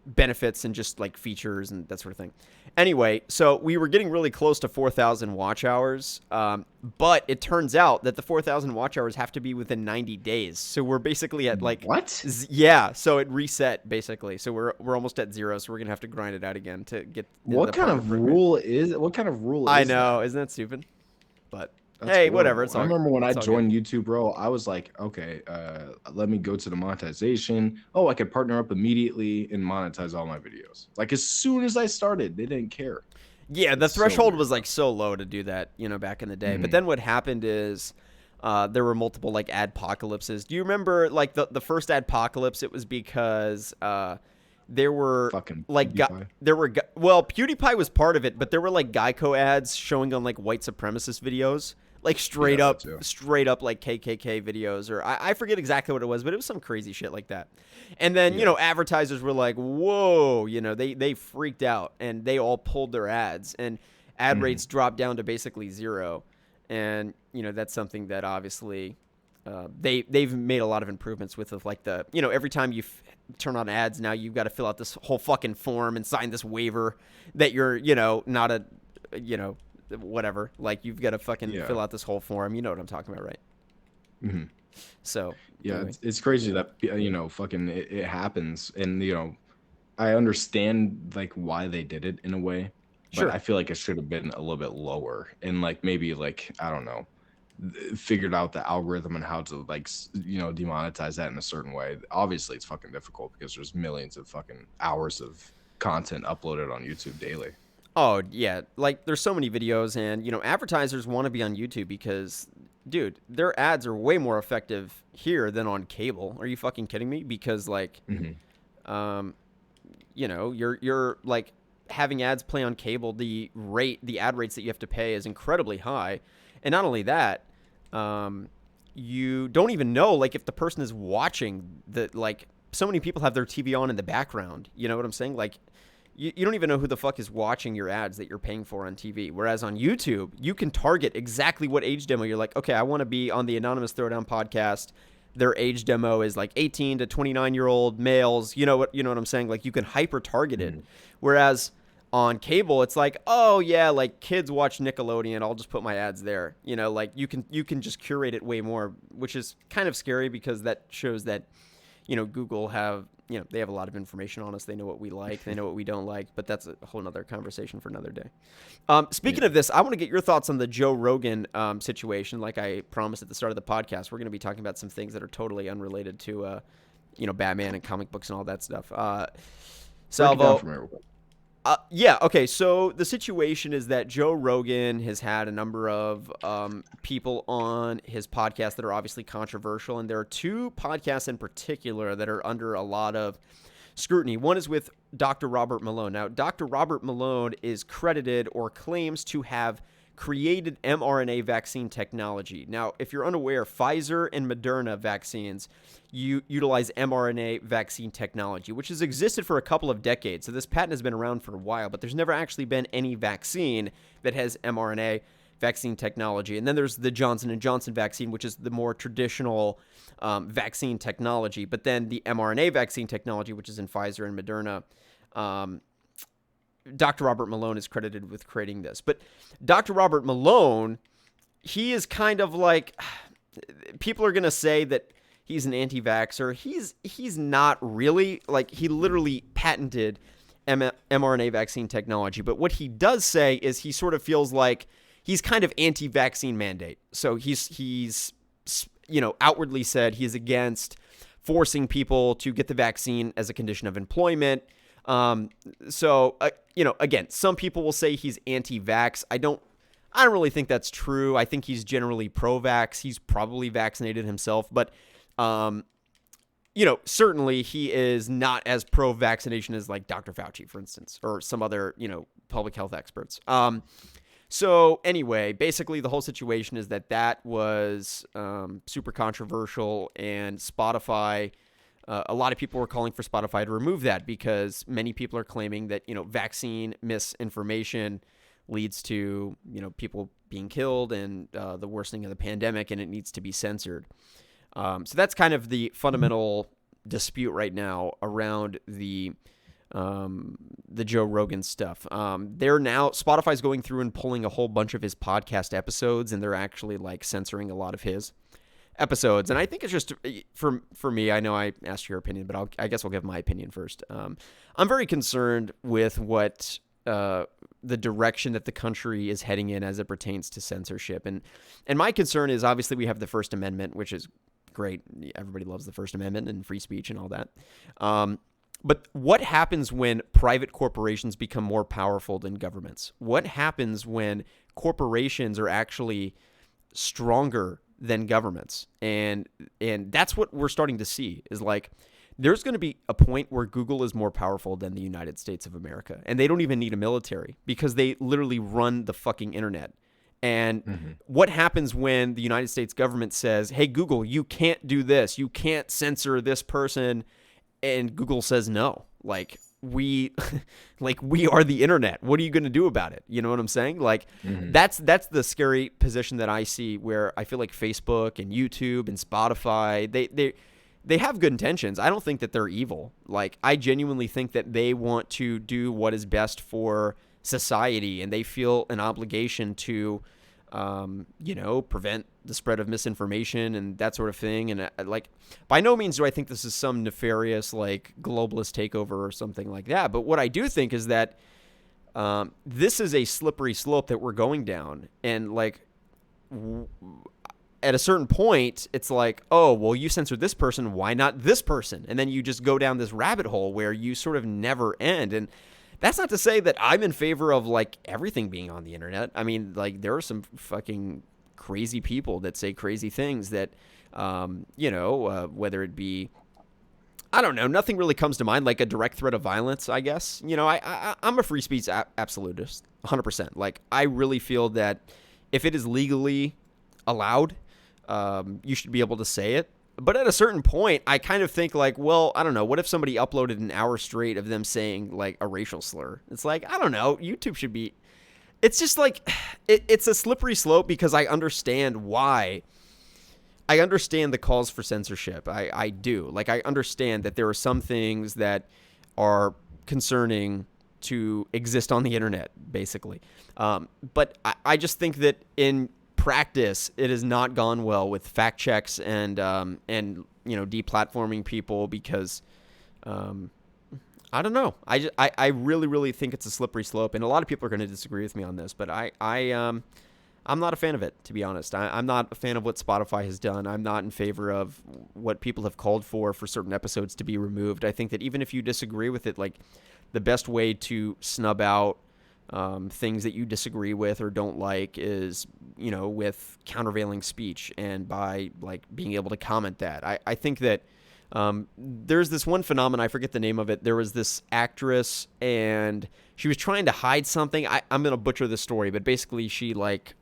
Speaker 1: benefits and just like features and that sort of thing. Anyway, so we were getting really close to 4,000 watch hours, but it turns out that the 4,000 watch hours have to be within 90 days. So we're basically at like
Speaker 2: what?
Speaker 1: Yeah, so it reset basically. So we're almost at 0. So we're gonna have to grind it out again to get.
Speaker 2: What kind of rule is? What kind of rule?
Speaker 1: I know, isn't that stupid? But
Speaker 2: that's
Speaker 1: hey,
Speaker 2: horrible.
Speaker 1: whatever. It's all,
Speaker 2: I remember when I joined
Speaker 1: good.
Speaker 2: YouTube, bro, I was like, okay, let me go to the monetization. Oh, I could partner up immediately and monetize all my videos. Like as soon as I started, they didn't care.
Speaker 1: Yeah, the threshold was like so low to do that, you know, back in the day. But then what happened is there were multiple like adpocalypses. Do you remember like the first adpocalypse? It was because there were
Speaker 2: fucking
Speaker 1: like well, PewDiePie was part of it, but there were like Geico ads showing on like white supremacist videos. Like straight up like KKK videos, or I forget exactly what it was, but it was some crazy shit like that. And then, you know, advertisers were like, whoa, you know, they freaked out and they all pulled their ads, and ad rates dropped down to basically 0. And, you know, that's something that obviously they've made a lot of improvements with like the, you know, every time you turn on ads now, you've got to fill out this whole fucking form and sign this waiver that you're, you know, not a, you know, whatever, like you've got to fucking fill out this whole form. You know what I'm talking about, right? So
Speaker 2: anyway. It's crazy that, you know, fucking it happens, and you know, I understand like why they did it in a way, but I feel like it should have been a little bit lower, and like maybe like I don't know, figured out the algorithm and how to like, you know, demonetize that in a certain way. Obviously, it's fucking difficult because there's millions of fucking hours of content uploaded on YouTube daily.
Speaker 1: Oh, yeah. Like, there's so many videos, and, you know, advertisers want to be on YouTube because, dude, their ads are way more effective here than on cable. Are you fucking kidding me? Because, like, you know, you're, like, having ads play on cable, the ad rates that you have to pay is incredibly high. And not only that, you don't even know, like, if the person is watching like, so many people have their TV on in the background. You know what I'm saying? Like, you don't even know who the fuck is watching your ads that you're paying for on TV. Whereas on YouTube, you can target exactly what age demo. You're like, okay, I want to be on the Anonymous Throwdown podcast. Their age demo is like 18 to 29-year-old males. You know what I'm saying? Like you can hyper target it. Whereas on cable, it's like, oh yeah, like kids watch Nickelodeon. I'll just put my ads there. You know, like you can just curate it way more, which is kind of scary because that shows that, you know, Google they have a lot of information on us. They know what we like. They know what we don't like. But that's a whole nother conversation for another day. Speaking of this, I want to get your thoughts on the Joe Rogan situation. Like I promised at the start of the podcast, we're going to be talking about some things that are totally unrelated to, you know, Batman and comic books and all that stuff. Salvo. Yeah, okay, so the situation is that Joe Rogan has had a number of people on his podcast that are obviously controversial, and there are 2 podcasts in particular that are under a lot of scrutiny. One is with Dr. Robert Malone. Now, Dr. Robert Malone is credited or claims to have created mRNA vaccine technology. Now, if you're unaware, Pfizer and Moderna vaccines utilize mRNA vaccine technology, which has existed for a couple of decades. So this patent has been around for a while, but there's never actually been any vaccine that has mRNA vaccine technology. And then there's the Johnson & Johnson vaccine, which is the more traditional vaccine technology. But then the mRNA vaccine technology, which is in Pfizer and Moderna, Dr. Robert Malone is credited with creating this. But Dr. Robert Malone, he is kind of like, people are going to say that he's an anti-vaxxer. He's not really. Like, he literally patented mRNA vaccine technology. But what he does say is he sort of feels like he's kind of anti-vaccine mandate. So he's you know, outwardly said he's against forcing people to get the vaccine as a condition of employment. You know, again, some people will say he's anti-vax. I don't I don't really think that's true. I think he's generally pro-vax. He's probably vaccinated himself, but certainly he is not as pro-vaccination as like Dr. Fauci, for instance, or some other, public health experts. So anyway, basically the whole situation is that was super controversial, and Spotify, a lot of people were calling for Spotify to remove that because many people are claiming that, vaccine misinformation leads to, people being killed and the worsening of the pandemic, and it needs to be censored. So that's kind of the fundamental dispute right now around the Joe Rogan stuff. Spotify's going through and pulling a whole bunch of his podcast episodes, and they're actually like censoring a lot of his episodes. And I think it's just for me. I know I asked your opinion, but I guess I'll give my opinion first. I'm very concerned with what the direction that the country is heading in as it pertains to censorship. And my concern is, obviously we have the First Amendment, which is great. Everybody loves the First Amendment and free speech and all that. But what happens when private corporations become more powerful than governments? What happens when corporations are actually stronger than governments? And that's what we're starting to see, is like there's going to be a point where Google is more powerful than the United States of America, and they don't even need a military because they literally run the fucking internet. And what happens when the United States government says, hey, Google, you can't do this. You can't censor this person. And Google says no. Like we are the internet. What are you going to do about it? You know what I'm saying? Like that's the scary position that I see, where I feel like Facebook and YouTube and Spotify, they have good intentions. I don't think that they're evil. Like, I genuinely think that they want to do what is best for society, and they feel an obligation to, prevent the spread of misinformation and that sort of thing. And like, by no means do I think this is some nefarious, like, globalist takeover or something like that. But what I do think is that this is a slippery slope that we're going down. And like, at a certain point, it's like, oh, well, you censored this person, why not this person? And then you just go down this rabbit hole where you sort of never end. And that's not to say that I'm in favor of like everything being on the internet. I mean, like, there are some fucking crazy people that say crazy things that, whether it be, I don't know, nothing really comes to mind, like a direct threat of violence, I guess. I'm a free speech absolutist, 100%. Like, I really feel that if it is legally allowed, you should be able to say it. But at a certain point, I kind of think like, well, I don't know. What if somebody uploaded an hour straight of them saying like a racial slur? It's like, I don't know. YouTube should be. It's just like, it's a slippery slope, because I understand why. I understand the calls for censorship. I do. Like, I understand that there are some things that are concerning to exist on the internet, basically. But I just think that in practice, it has not gone well with fact checks and deplatforming people, because I don't know. I really think it's a slippery slope, and a lot of people are going to disagree with me on this, but I'm not a fan of it, to be honest. I'm not a fan of what Spotify has done. I'm not in favor of what people have called for certain episodes to be removed. I think that even if you disagree with it, like, the best way to snub out things that you disagree with or don't like is, with countervailing speech, and by like being able to comment that. I think that there's this one phenomenon, I forget the name of it. There was this actress, and she was trying to hide something. I'm going to butcher the story, but basically she like,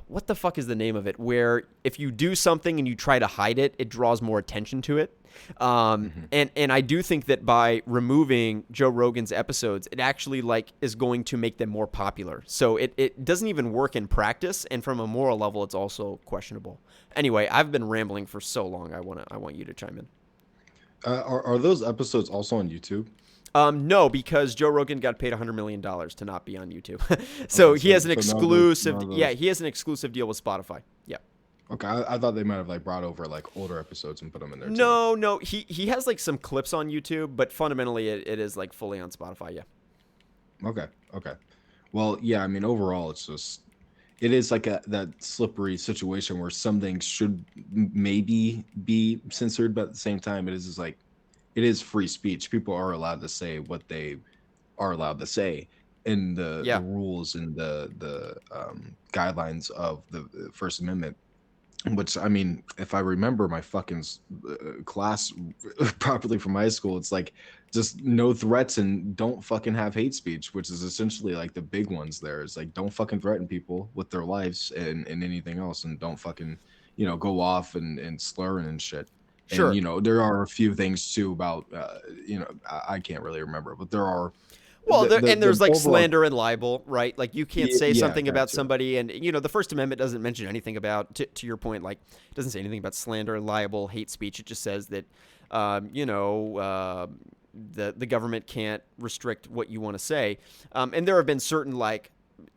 Speaker 1: what the fuck is the name of it? Where if you do something and you try to hide it, it draws more attention to it. And I do think that by removing Joe Rogan's episodes, it actually like is going to make them more popular. So it doesn't even work in practice, and from a moral level, it's also questionable. Anyway, I've been rambling for so long. I want you to chime in.
Speaker 2: Are those episodes also on YouTube?
Speaker 1: No, because Joe Rogan got paid $100 million to not be on YouTube. So he has an exclusive. Yeah, he has an exclusive deal with Spotify. Yeah.
Speaker 2: Okay, I thought they might have like brought over like older episodes and put them in there too.
Speaker 1: No, he has like some clips on YouTube, but fundamentally it is like fully on Spotify. Yeah.
Speaker 2: Okay. Well, yeah, I mean, overall, it is like that slippery situation where some things should maybe be censored, but at the same time, it is just like, it is free speech. People are allowed to say what they are allowed to say. in the
Speaker 1: Yeah.
Speaker 2: rules and the guidelines of the First Amendment. Which, I mean, if I remember my fucking class properly from high school, it's like just no threats and don't fucking have hate speech, which is essentially like the big ones there. It's like don't fucking threaten people with their lives and anything else, and don't fucking, go off and slur and shit. And,
Speaker 1: Sure.
Speaker 2: there are a few things too about, I can't really remember, but there are
Speaker 1: Well, there's
Speaker 2: the
Speaker 1: like
Speaker 2: overall,
Speaker 1: slander and libel, right? Like you can't say
Speaker 2: yeah,
Speaker 1: something
Speaker 2: that
Speaker 1: about
Speaker 2: too.
Speaker 1: somebody, and the First Amendment doesn't mention anything about, to your point, like it doesn't say anything about slander, libel, hate speech. It just says that, the government can't restrict what you want to say, and there have been certain like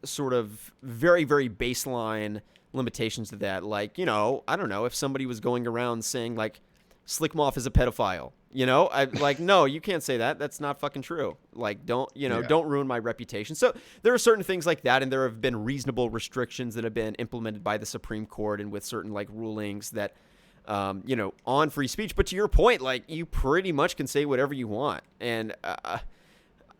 Speaker 1: sort of very very baseline limitations to that. Like I don't know if somebody was going around saying like Slick Moff is a pedophile. I like no, you can't say that. That's not fucking true. Like don't
Speaker 2: Yeah.
Speaker 1: don't ruin my reputation. So there are certain things like that, and there have been reasonable restrictions that have been implemented by the Supreme Court and with certain like rulings that on free speech. But to your point, like you pretty much can say whatever you want, and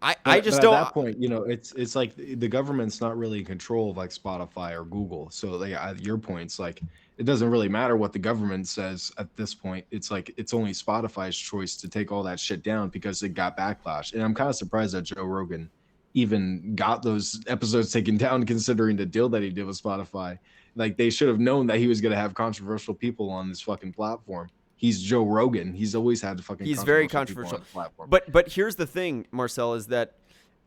Speaker 1: I
Speaker 2: But
Speaker 1: just
Speaker 2: at
Speaker 1: don't.
Speaker 2: that point, it's like the government's not really in control of like Spotify or Google. So like at your points, like it doesn't really matter what the government says at this point. It's like it's only Spotify's choice to take all that shit down because it got backlash. And I'm kind of surprised that Joe Rogan even got those episodes taken down, considering the deal that he did with Spotify. Like they should have known that he was gonna have controversial people on this fucking platform. He's Joe Rogan. He's always had fucking
Speaker 1: He's very
Speaker 2: controversial people on
Speaker 1: controversial.
Speaker 2: his platform.
Speaker 1: But here's the thing, Marcel, is that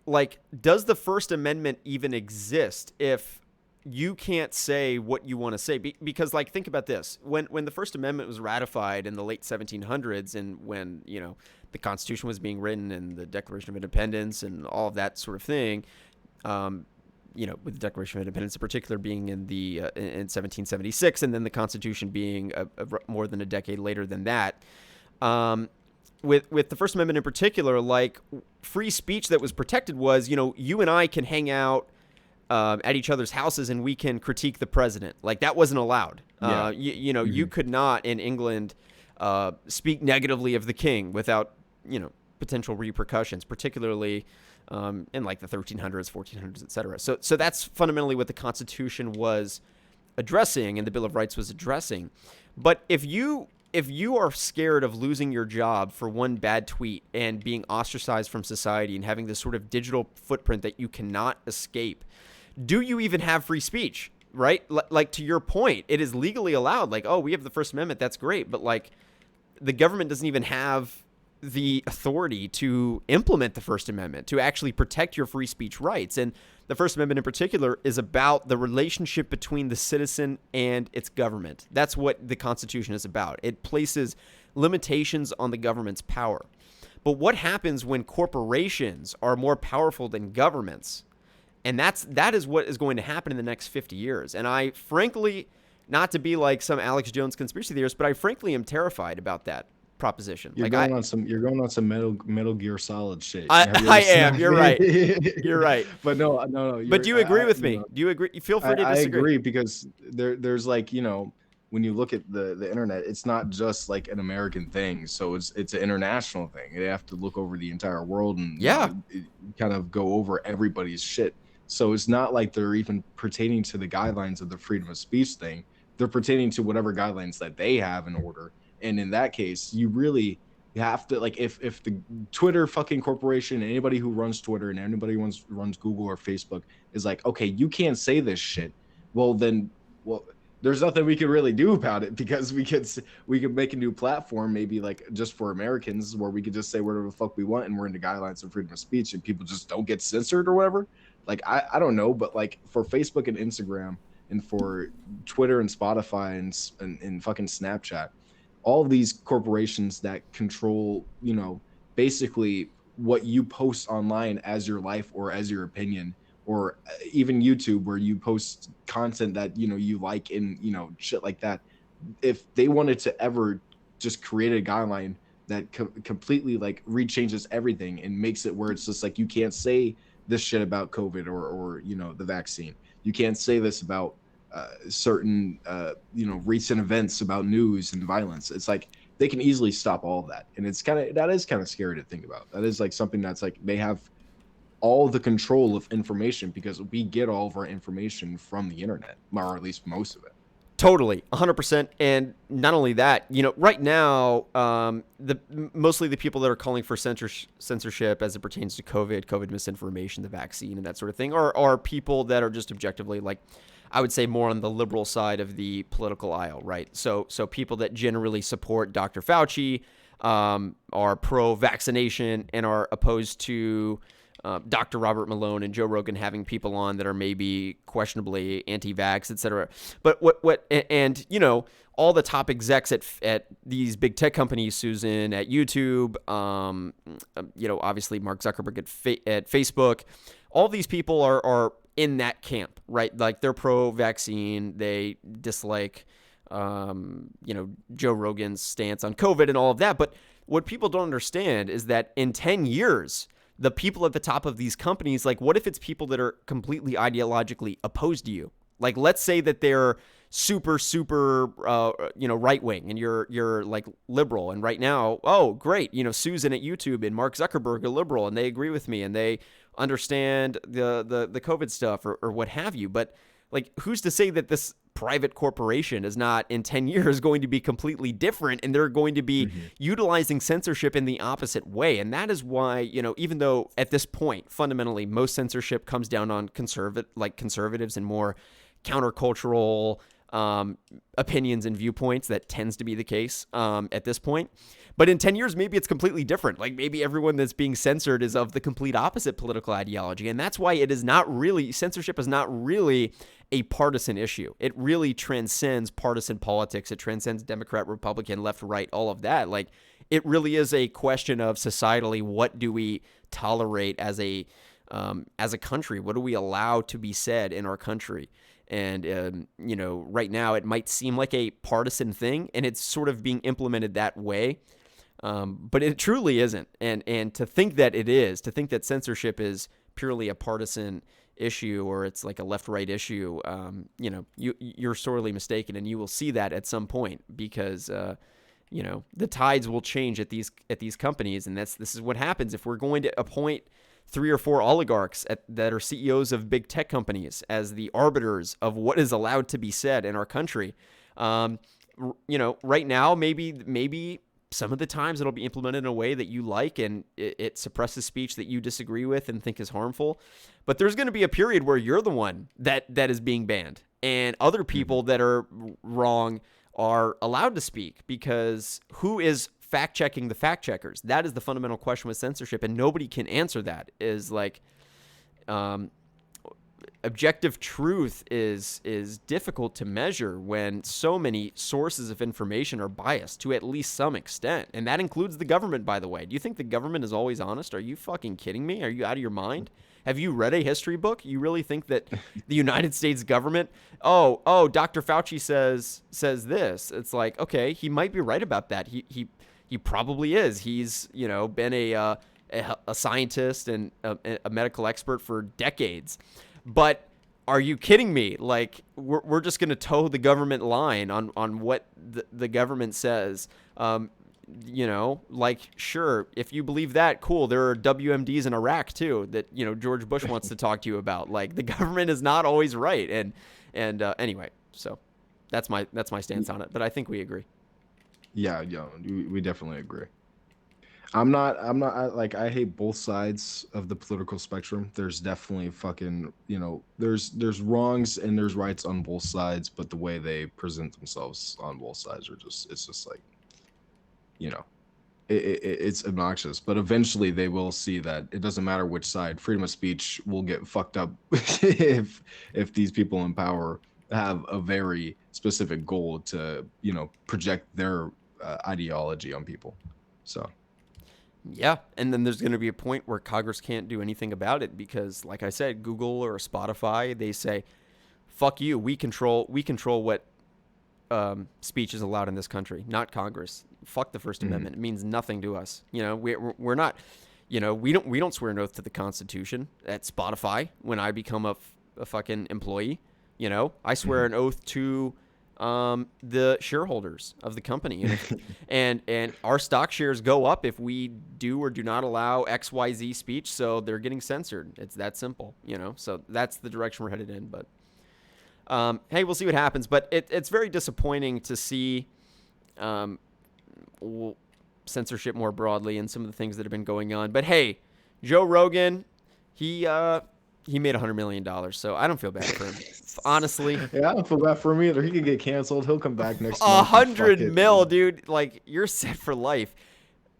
Speaker 1: like does the First Amendment even exist if you can't say what you want to say? Because like think about this. When the First Amendment was ratified in the late 1700s, and when, the Constitution was being written and the Declaration of Independence and all of that sort of thing, with the Declaration of Independence in particular being in 1776, and then the Constitution being more than a decade later than that. With the First Amendment in particular, like free speech that was protected was, you and I can hang out at each other's houses and we can critique the president. Like that wasn't allowed.
Speaker 2: Yeah.
Speaker 1: You could not in England speak negatively of the king without, potential repercussions, particularly in like the 1300s, 1400s, etc. So that's fundamentally what the Constitution was addressing and the Bill of Rights was addressing. But if you are scared of losing your job for one bad tweet and being ostracized from society and having this sort of digital footprint that you cannot escape, do you even have free speech? Right? Like to your point, it is legally allowed. Like, oh, we have the First Amendment. That's great. But like the government doesn't even have the authority to implement the First Amendment, to actually protect your free speech rights. And the First Amendment in particular is about the relationship between the citizen and its government. That's what the Constitution is about. It places limitations on the government's power. But what happens when corporations are more powerful than governments? And that is what is going to happen in the next 50 years. And I frankly, not to be like some Alex Jones conspiracy theorist, but I frankly am terrified about that proposition.
Speaker 2: You're
Speaker 1: Like
Speaker 2: going on some Metal Gear Solid shit.
Speaker 1: I
Speaker 2: Have you
Speaker 1: I
Speaker 2: ever seen
Speaker 1: am. You're right.
Speaker 2: that?
Speaker 1: You're right.
Speaker 2: But no.
Speaker 1: But do you agree with
Speaker 2: You
Speaker 1: me?
Speaker 2: know,
Speaker 1: Do you agree? Feel free to
Speaker 2: I
Speaker 1: disagree.
Speaker 2: agree because there's like when you look at the internet, it's not just like an American thing. So it's an international thing. They have to look over the entire world and
Speaker 1: Yeah.
Speaker 2: kind of go over everybody's shit. So it's not like they're even pertaining to the guidelines of the freedom of speech thing. They're pertaining to whatever guidelines that they have in order. And in that case, you have to like if the Twitter fucking corporation, anybody who runs Twitter and anybody who runs Google or Facebook is like, okay, you can't say this shit. Well, there's nothing we can really do about it because we could make a new platform, maybe like just for Americans, where we could just say whatever the fuck we want and we're in the guidelines of freedom of speech and people just don't get censored or whatever. Like I don't know, but like for Facebook and Instagram and for Twitter and Spotify and fucking Snapchat, all of these corporations that control, basically what you post online as your life or as your opinion, or even YouTube where you post content that, you like and, shit like that. If they wanted to ever just create a guideline that completely like rechanges everything and makes it where it's just like, you can't say this shit about COVID or the vaccine. You can't say this about certain recent events about news and violence. It's like they can easily stop all of that, and that is kind of scary to think about. That is like something that's like they have all the control of information because we get all of our information from the internet, or at least most of it.
Speaker 1: Totally, 100%. And not only that, right now, mostly the people that are calling for censorship as it pertains to COVID misinformation, the vaccine, and that sort of thing, are people that are just objectively, like, I would say, more on the liberal side of the political aisle, right? So people that generally support Dr. Fauci, are pro-vaccination, and are opposed to Dr. Robert Malone and Joe Rogan having people on that are maybe questionably anti-vax, et cetera. But and all the top execs at these big tech companies, Susan at YouTube, obviously Mark Zuckerberg at Facebook, all these people are in that camp, right? Like, they're pro-vaccine, they dislike, Joe Rogan's stance on COVID and all of that. But what people don't understand is that in 10 years, the people at the top of these companies, like, what if it's people that are completely ideologically opposed to you? Like, let's say that they're super, right wing, and you're like liberal. And right now, oh, great, Susan at YouTube and Mark Zuckerberg are liberal, and they agree with me, and they understand the COVID stuff or what have you. But, like, who's to say that this private corporation is not in 10 years going to be completely different, and they're going to be utilizing censorship in the opposite way? And that is why, even though at this point, fundamentally, most censorship comes down on conservatives and more countercultural opinions and viewpoints, that tends to be the case at this point. But in 10 years, maybe it's completely different. Like, maybe everyone that's being censored is of the complete opposite political ideology. And that's why censorship is not really a partisan issue. It really transcends partisan politics. It transcends Democrat, Republican, left, right, all of that. Like, it really is a question of societally, what do we tolerate as a country? What do we allow to be said in our country? And, right now it might seem like a partisan thing, and it's sort of being implemented that way. But it truly isn't. And to think that it is, to think that censorship is purely a partisan issue, or it's like a left-right issue, you're sorely mistaken, and you will see that at some point, because the tides will change at these companies, and this is what happens if we're going to appoint 3 or 4 oligarchs that are CEOs of big tech companies as the arbiters of what is allowed to be said in our country. Right now, maybe some of the times it'll be implemented in a way that you like, and it suppresses speech that you disagree with and think is harmful. But there's going to be a period where you're the one that is being banned, and other people that are wrong are allowed to speak, because who is fact-checking the fact-checkers? That is the fundamental question with censorship, and nobody can answer that. Is like, objective truth is difficult to measure when so many sources of information are biased to at least some extent, and that includes the government, by the way. Do you think the government is always honest? Are you fucking kidding me? Are you out of your mind? Have you read a history book? You really think that the United States government, Dr. Fauci says this? It's like, okay, he might be right about that. He probably is. He's, been a scientist and a medical expert for decades. But are you kidding me? Like, we're just going to toe the government line on what the government says. Like, sure, if you believe that, cool. There are WMDs in Iraq too that, George Bush wants to talk to you about. Like, the government is not always right. And anyway, so that's my stance on it. But I think we agree.
Speaker 2: Yeah, we definitely agree. I hate both sides of the political spectrum. There's definitely fucking, there's wrongs and there's rights on both sides, but the way they present themselves on both sides it's just like, it's obnoxious. But eventually they will see that it doesn't matter which side. Freedom of speech will get fucked up if these people in power have a very specific goal to, project their ideology on people. So
Speaker 1: yeah, and then there's going to be a point where Congress can't do anything about it, because, like I said, Google or Spotify, they say, fuck you, we control what speech is allowed in this country, not Congress. Fuck the First Amendment. It means nothing to us. We're not, we don't swear an oath to the Constitution at Spotify when I become a fucking employee. I swear an oath to The shareholders of the company, and our stock shares go up if we do or do not allow XYZ speech. So they're getting censored. It's that simple, So that's the direction we're headed in. But hey, we'll see what happens. But it's very disappointing to see censorship more broadly and some of the things that have been going on. But hey, Joe Rogan, he made $100 million, so I don't feel bad for him. Honestly.
Speaker 2: Yeah, I don't feel bad for him either. He could get canceled. He'll come back next month.
Speaker 1: 100 mil, dude. Like, you're set for life.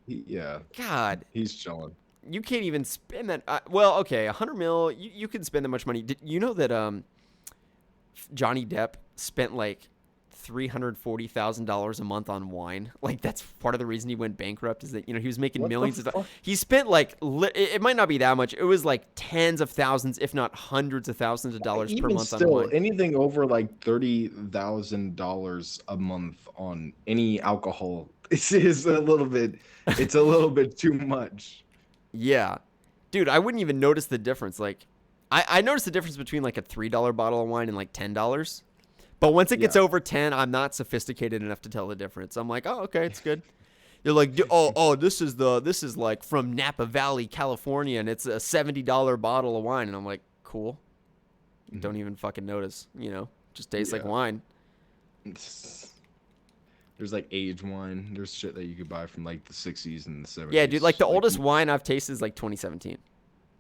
Speaker 2: Yeah.
Speaker 1: God.
Speaker 2: He's chilling.
Speaker 1: You can't even spend that. Well, okay, 100 mil, you can spend that much money. Did you know that Johnny Depp spent like $340,000 a month on wine? Like, that's part of the reason he went bankrupt, is that he was making millions of dollars. He spent like it might not be that much. It was like tens of thousands, if not hundreds of thousands of dollars per month on wine.
Speaker 2: Anything over like $30,000 a month on any alcohol is a little bit. It's a little bit too much.
Speaker 1: Yeah, dude, I wouldn't even notice the difference. Like, I noticed the difference between like a $3 bottle of wine and like $10. But once it gets over 10, I'm not sophisticated enough to tell the difference. I'm like, oh, okay, it's good. They're like, this is like from Napa Valley, California, and it's a $70 bottle of wine. And I'm like, cool. Don't even fucking notice, just tastes like wine.
Speaker 2: There's like aged wine. There's shit that you could buy from like the 60s and the 70s.
Speaker 1: Yeah, dude, like the oldest wine I've tasted is like 2017.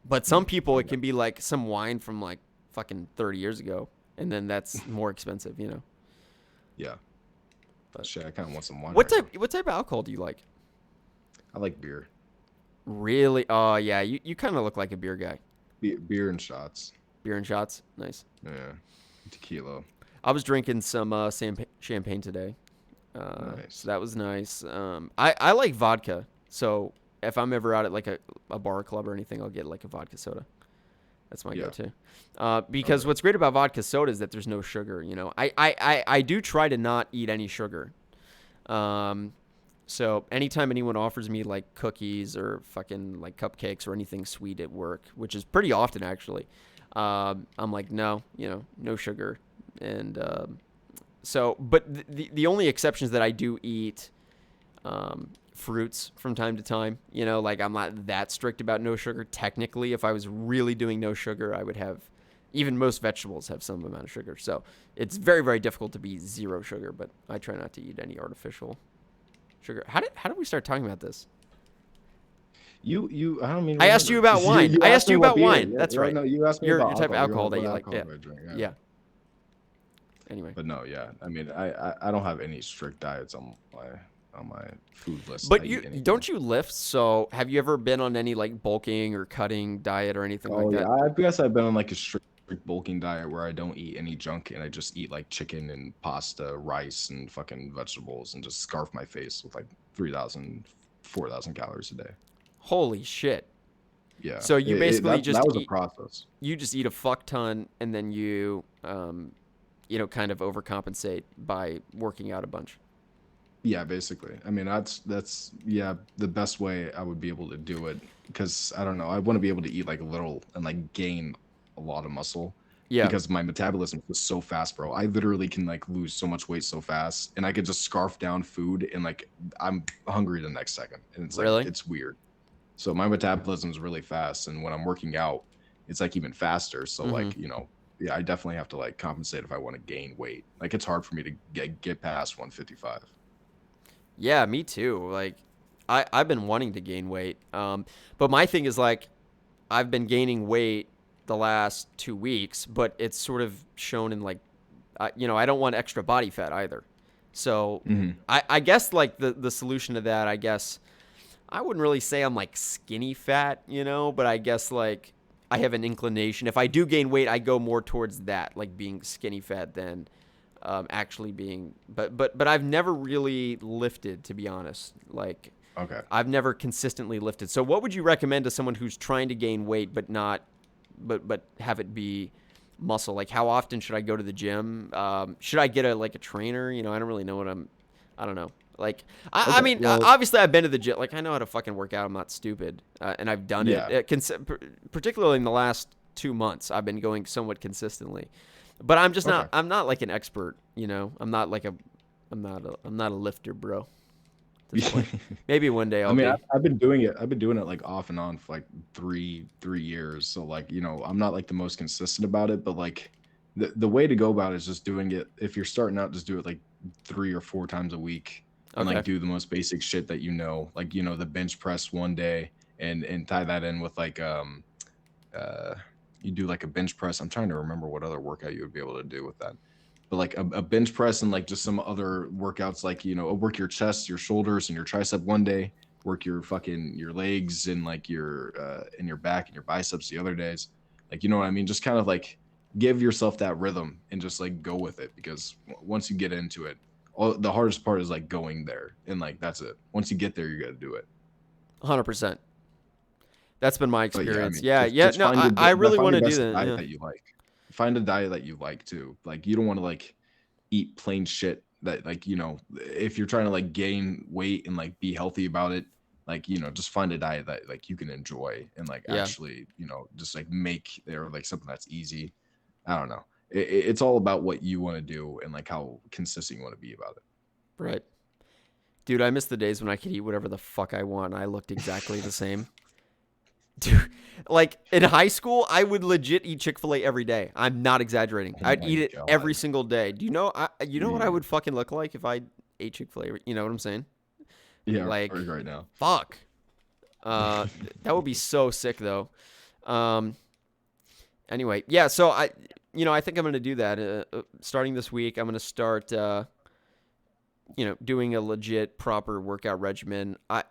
Speaker 1: But some people, it can be like some wine from like fucking 30 years ago. And then that's more expensive,
Speaker 2: Yeah. But shit, I kind of want some wine.
Speaker 1: What type of alcohol do you like?
Speaker 2: I like beer.
Speaker 1: Really? Oh, yeah. You kind of look like a beer guy.
Speaker 2: Beer and shots.
Speaker 1: Beer and shots? Nice.
Speaker 2: Yeah. Tequila.
Speaker 1: I was drinking some champagne today.
Speaker 2: Nice.
Speaker 1: So that was nice. I like vodka. So if I'm ever out at like a bar or club or anything, I'll get like a vodka soda. That's my go-to. Because what's great about vodka soda is that there's no sugar. I do try to not eat any sugar. So anytime anyone offers me like cookies or fucking like cupcakes or anything sweet at work, which is pretty often actually, I'm like, no, no sugar. And but the only exceptions that I do eat fruits from time to time, like I'm not that strict about no sugar. Technically, if I was really doing no sugar, I would have, even most vegetables have some amount of sugar. So it's very, very difficult to be zero sugar, but I try not to eat any artificial sugar. How did we start talking about this?
Speaker 2: I don't mean.
Speaker 1: I asked you about wine. I asked you about wine.
Speaker 2: Yeah,
Speaker 1: that's right.
Speaker 2: No, you asked me
Speaker 1: your
Speaker 2: about
Speaker 1: type of alcohol that you like.
Speaker 2: Yeah.
Speaker 1: Yeah. Anyway.
Speaker 2: But no, yeah. I mean, I don't have any strict diets on my food list.
Speaker 1: But don't you lift? So have you ever been on any like bulking or cutting diet or anything like that?
Speaker 2: I guess I've been on like a strict bulking diet where I don't eat any junk and I just eat like chicken and pasta, rice and fucking vegetables and just scarf my face with like 3,000, 4,000 calories a day.
Speaker 1: Holy shit.
Speaker 2: Yeah.
Speaker 1: So you basically
Speaker 2: that was a process.
Speaker 1: You just eat a fuck ton and then you kind of overcompensate by working out a bunch.
Speaker 2: Yeah, basically. I mean, that's the best way I would be able to do it, because I don't know, I want to be able to eat like a little and like gain a lot of muscle. Yeah. Because my metabolism is so fast, bro. I literally can like lose so much weight so fast, and I could just scarf down food and like I'm hungry the next second, and it's like
Speaker 1: really?
Speaker 2: It's weird. So my metabolism is really fast, and when I'm working out, it's like even faster. So like yeah, I definitely have to like compensate if I want to gain weight. Like it's hard for me to get past 155.
Speaker 1: Yeah, me too. Like, I've been wanting to gain weight. But my thing is, like, I've been gaining weight the last 2 weeks, but it's sort of shown in, like, I don't want extra body fat either. So I guess, like, the solution to that, I guess, I wouldn't really say I'm, like, skinny fat, but I guess, like, I have an inclination. If I do gain weight, I go more towards that, like, being skinny fat than actually being, but I've never really lifted, to be honest. Like,
Speaker 2: okay,
Speaker 1: I've never consistently lifted. So what would you recommend to someone who's trying to gain weight but not, but have it be muscle? Like, how often should I go to the gym? Should I get a trainer? I don't really know I don't know. Like, I mean, obviously I've been to the gym. Like, I know how to fucking work out. I'm not stupid, and I've done it. Particularly in the last 2 months, I've been going somewhat consistently. But I'm just
Speaker 2: Okay.
Speaker 1: I'm not like an expert, you know. I'm not a lifter, bro. At this point, maybe one day
Speaker 2: I
Speaker 1: I'll
Speaker 2: mean,
Speaker 1: be.
Speaker 2: I've been doing it. I've been doing it like off and on for like three years. So like, I'm not like the most consistent about it, but like the way to go about it is just doing it. If you're starting out, just do it like 3 or 4 times a week, and
Speaker 1: Okay.
Speaker 2: like do the most basic shit that like the bench press one day, and tie that in with like uh you do like a bench press. I'm trying to remember what other workout you would be able to do with that. But like a bench press and like just some other workouts, like work your chest, your shoulders, and your tricep one day, work your legs and like your back and your biceps the other days. Like, you know what I mean? Just kind of like give yourself that rhythm and just like go with it, because once you get into it, the hardest part is like going there, and like that's it. Once you get there, you got to do it.
Speaker 1: 100%. That's been my
Speaker 2: But yeah, I
Speaker 1: experience.
Speaker 2: mean,
Speaker 1: Yeah,
Speaker 2: just
Speaker 1: yeah.
Speaker 2: just
Speaker 1: No,
Speaker 2: find
Speaker 1: I really
Speaker 2: find
Speaker 1: want
Speaker 2: the
Speaker 1: to do
Speaker 2: best
Speaker 1: that.
Speaker 2: diet
Speaker 1: Yeah.
Speaker 2: that you like. Find a diet that you like too. Like, you don't want to like eat plain shit that, like, if you're trying to like gain weight and like be healthy about it, like, just find a diet that like you can enjoy and like
Speaker 1: Yeah.
Speaker 2: actually, just like make, or like something that's easy. I don't know. It's all about what you want to do and like how consistent you want to be about
Speaker 1: Right. Dude, I miss the days when I could eat whatever the fuck I want. I looked exactly the same. Dude, like in high school, I would legit eat Chick-fil-A every day. I'm not exaggerating.
Speaker 2: it. Oh
Speaker 1: I'd
Speaker 2: my
Speaker 1: eat it every
Speaker 2: God.
Speaker 1: single day. Do you know? You know what I
Speaker 2: Yeah.
Speaker 1: would fucking look like if I ate Chick-fil-A? You know what I'm saying?
Speaker 2: Yeah,
Speaker 1: Like,
Speaker 2: right now.
Speaker 1: fuck. That would be so sick though. Um, anyway, yeah. So I think I'm gonna do that. Starting this week, I'm gonna start. Doing a legit proper workout regimen. I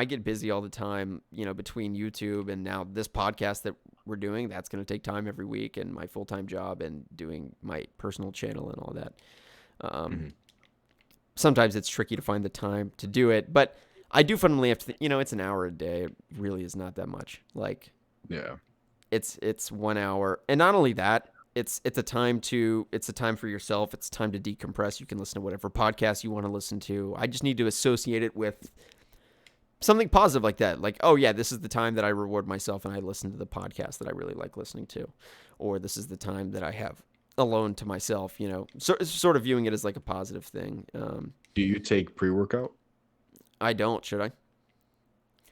Speaker 1: get busy all the time, between YouTube and now this podcast that we're doing. That's going to take time every week, and my full-time job and doing my personal channel and all that.
Speaker 2: Mhm.
Speaker 1: Sometimes it's tricky to find the time to do it, but I do fundamentally have to, it's an hour a day. It really is not that much. Like,
Speaker 2: Yeah.
Speaker 1: it's 1 hour, and not only that, it's a time for yourself. It's time to decompress. You can listen to whatever podcast you want to listen to. I just need to associate it with something positive like that. Like, oh yeah, this is the time that I reward myself and I listen to the podcast that I really like listening to, or this is the time that I have alone to myself. Sort of viewing it as like a positive thing.
Speaker 2: Do you take pre-workout?
Speaker 1: I don't. Should I?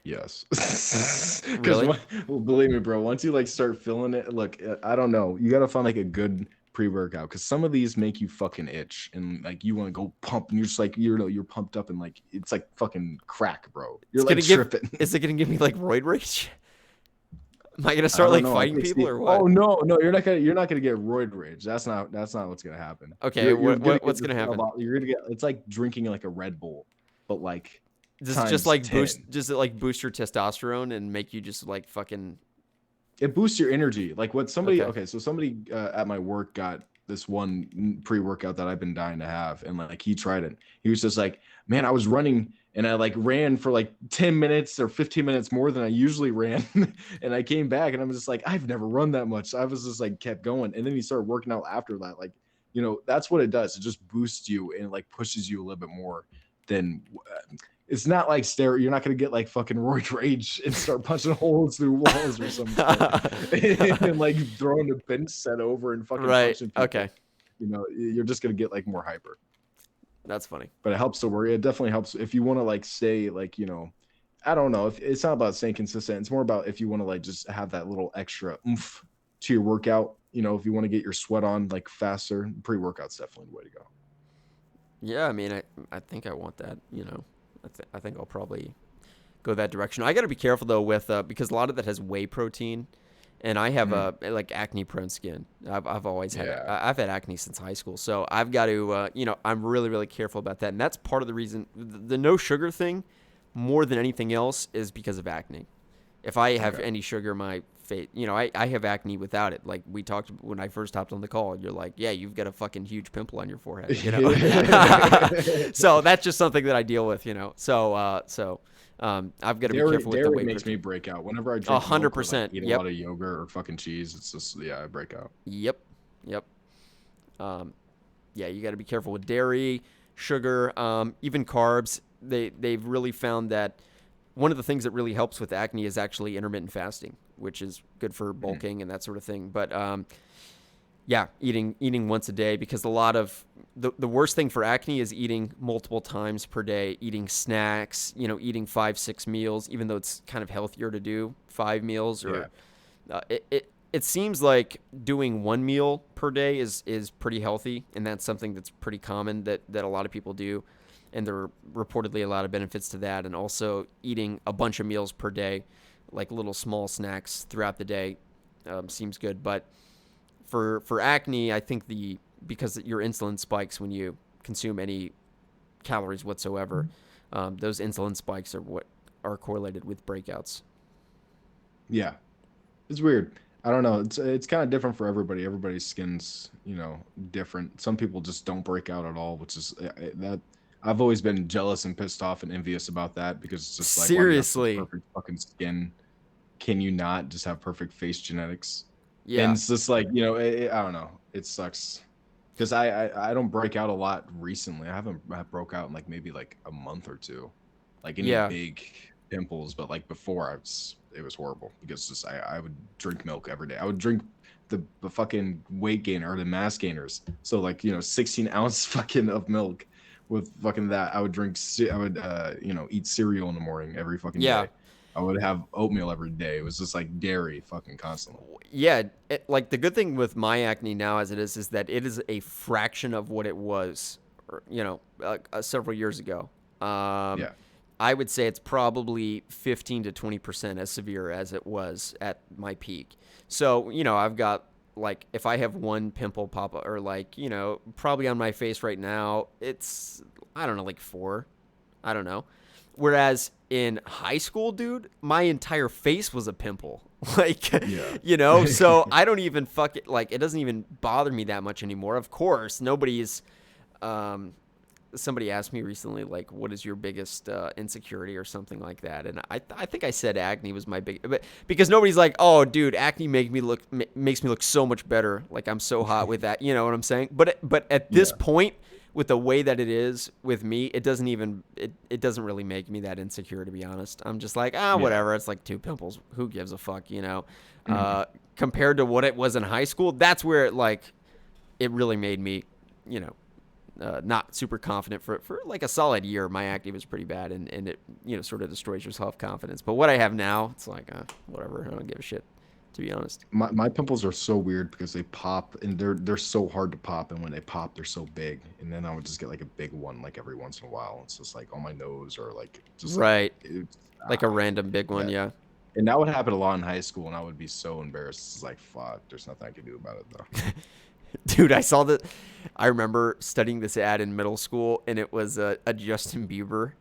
Speaker 2: Yes. Because
Speaker 1: Really?
Speaker 2: well, believe me, bro, once you like start feeling it, look, I don't know. You gotta find like a good pre-workout, because some of these make you fucking itch and like you want to go pump, and you're just like, you're pumped up and like it's like fucking crack, bro. You're like tripping.
Speaker 1: Is it gonna give me like roid rage? Am I gonna
Speaker 2: I
Speaker 1: start
Speaker 2: don't
Speaker 1: like
Speaker 2: know. I
Speaker 1: fighting
Speaker 2: think
Speaker 1: people or
Speaker 2: oh
Speaker 1: what?
Speaker 2: no, you're not gonna get roid rage. That's not what's gonna happen.
Speaker 1: Okay,
Speaker 2: You're gonna get
Speaker 1: what's
Speaker 2: just
Speaker 1: gonna
Speaker 2: a
Speaker 1: happen?
Speaker 2: lot. You're gonna get, it's like drinking like a Red Bull, but like
Speaker 1: Does it just
Speaker 2: times
Speaker 1: like boost?
Speaker 2: 10.
Speaker 1: Does it like boost your testosterone and make you just like fucking?
Speaker 2: It boosts your energy. Like what somebody,
Speaker 1: Okay.
Speaker 2: okay, so somebody at my work got this one pre-workout that I've been dying to have, and like he tried it. He was just like, man, I was running and I like ran for like 10 minutes or 15 minutes more than I usually ran. And I came back and I'm just like, I've never run that much. I was just like kept going. And then he started working out after that. Like, that's what it does. It just boosts you and like pushes you a little bit more than it's not like you're not gonna get like fucking roid rage and start punching holes through walls or some shit and like throwing the bench set over and fucking
Speaker 1: Right.
Speaker 2: punching people.
Speaker 1: Okay.
Speaker 2: You're just gonna get like more hyper.
Speaker 1: That's funny.
Speaker 2: But it helps to worry. It definitely helps if you want to like stay like, I don't know, if it's not about staying consistent. It's more about if you want to like just have that little extra oomph to your workout. If you want to get your sweat on like faster, pre-workout's definitely the way to go.
Speaker 1: Yeah, I mean, I think I want that. I think I'll probably go that direction. I got to be careful though with because a lot of that has whey protein, and I have like acne prone skin. I've always had I've had acne since high school, so I've got to I'm really careful about that, and that's part of the reason the no sugar thing more than anything else is because of acne. If I have any sugar in my face, I have acne without it. Like we talked when I first hopped on the call, you're like, yeah, you've got a fucking huge pimple on your forehead, So that's just something that I deal with, So I've got to be careful with the
Speaker 2: dairy
Speaker 1: whey
Speaker 2: makes me
Speaker 1: protein.
Speaker 2: break out whenever I drink milk or like
Speaker 1: 100%.
Speaker 2: eat a lot of yogurt or fucking cheese. It's just, yeah, I break out.
Speaker 1: Yep. Yeah, you got to be careful with dairy, sugar, even carbs. They've really found that one of the things that really helps with acne is actually intermittent fasting, which is good for bulking and that sort of thing. But Yeah, eating once a day, because a lot of the worst thing for acne is eating multiple times per day, eating snacks, eating 5, 6 meals, even though it's kind of healthier to do 5 meals.
Speaker 2: Yeah.
Speaker 1: Or it seems like doing 1 meal per day is pretty healthy, and that's something that's pretty common that a lot of people do, and there are reportedly a lot of benefits to that. And also eating a bunch of meals per day, like little small snacks throughout the day, seems good. But for acne, I think because your insulin spikes when you consume any calories whatsoever, those insulin spikes are what are correlated with breakouts.
Speaker 2: Yeah. It's weird. I don't know. It's kind of different for everybody. Everybody's skin's, different. Some people just don't break out at all, which is that I've always been jealous and pissed off and envious about that, because it's just like, why do you have such
Speaker 1: Seriously.
Speaker 2: perfect fucking skin? Can you not just have perfect face genetics? And
Speaker 1: Yeah.
Speaker 2: it's just like, I don't know. It sucks because I don't break out a lot recently. I broke out in like maybe like a month or two, like any
Speaker 1: Yeah.
Speaker 2: big pimples. But like before, it was horrible because just I would drink milk every day. I would drink the fucking weight gainer or the mass gainers. So like 16 ounce fucking of milk with fucking that. I would eat cereal in the morning every fucking
Speaker 1: Yeah.
Speaker 2: day. I would have oatmeal every day. It was just like dairy fucking constantly.
Speaker 1: Yeah. Like the good thing with my acne now, as it is that it is a fraction of what it was, several years ago. Um,
Speaker 2: Yeah.
Speaker 1: I would say it's probably 15 to 20% as severe as it was at my peak. So, I've got, like, if I have one pimple pop up, or like, probably on my face right now, it's, I don't know, like 4. I don't know. Whereas in high school, dude, my entire face was a pimple. Like,
Speaker 2: Yeah.
Speaker 1: so I don't even like, it doesn't even bother me that much anymore. Of course, um, somebody asked me recently, like, what is your biggest insecurity or something like that, and I think I said acne was my big, but because nobody's like, oh, dude, acne makes me look so much better, like I'm so hot with that, you know what I'm saying? But at this
Speaker 2: Yeah.
Speaker 1: point, with the way that it is with me, it doesn't really make me that insecure, to be honest. I'm just like,
Speaker 2: Yeah.
Speaker 1: whatever. It's like 2 pimples. Who gives a fuck,
Speaker 2: Mhm.
Speaker 1: Compared to what it was in high school, that's where it really made me, you know, not super confident for like a solid year. My acne was pretty bad, and it sort of destroys your self confidence. But what I have now, it's like whatever. I don't give a shit, to be honest.
Speaker 2: My pimples are so weird because they pop and they're so hard to pop, and when they pop they're so big, and then I would just get like a big one like every once in a while. It's just like on my nose or like just like
Speaker 1: Right,
Speaker 2: it's
Speaker 1: like a random big one,
Speaker 2: yeah.
Speaker 1: yeah.
Speaker 2: And that would happen a lot in high school, and I would be so embarrassed. It's like fuck, there's nothing I can do about it though.
Speaker 1: Dude, I saw that. I remember studying this ad in middle school, and it was a Justin Bieber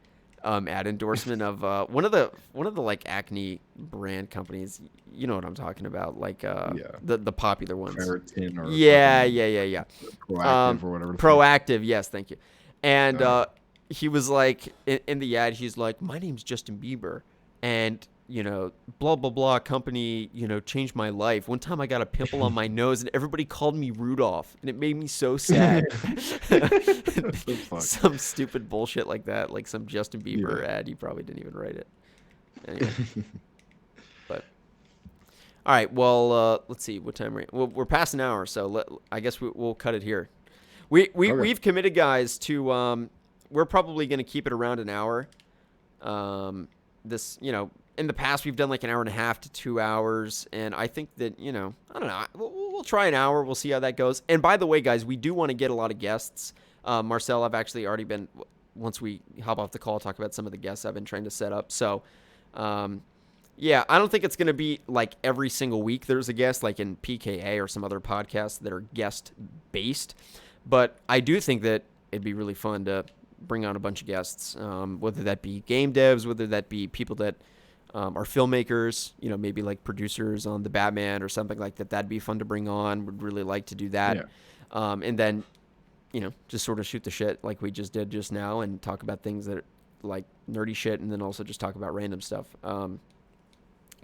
Speaker 1: ad endorsement of one of the like acne brand companies. You know what I'm talking about, like
Speaker 2: Yeah,
Speaker 1: the popular ones.
Speaker 2: Claritin or
Speaker 1: Yeah,
Speaker 2: fucking
Speaker 1: yeah, yeah, yeah.
Speaker 2: Proactive or whatever the fuck.
Speaker 1: Proactive, yes, thank you. And
Speaker 2: Uh,
Speaker 1: he was like, in the ad, he's like, my name's Justin Bieber, and blah blah blah company, changed my life. One time I got a pimple on my nose, and everybody called me Rudolph, and it made me so sad.
Speaker 2: what the fuck?
Speaker 1: Some stupid bullshit like that, like some Justin
Speaker 2: Yeah.
Speaker 1: Bieber ad. He probably didn't even write it. Anyway, but all right. Well, let's see what time we're past an hour, so I guess we'll cut it here.
Speaker 2: Okay.
Speaker 1: We've committed, guys, to we're probably going to keep it around an hour. This, in the past we've done like an hour and a half to 2 hours, and I think that, I don't know, we'll try an hour. We'll see how that goes. And by the way, guys, we do want to get a lot of guests. Marcel, I've actually already been, once we hop off the call, talk about some of the guests I've been trying to set up. So, yeah, I don't think it's going to be like every single week there's a guest, like in PKA or some other podcasts that are guest based. But I do think that it'd be really fun to bring on a bunch of guests, whether that be game devs, whether that be people that are filmmakers, maybe like producers on the Batman or something like that. That'd be fun to bring on. Would really like to do that.
Speaker 2: Yeah.
Speaker 1: And then, just sort of shoot the shit like we just did just now, and talk about things that are like nerdy shit, and then also just talk about random stuff.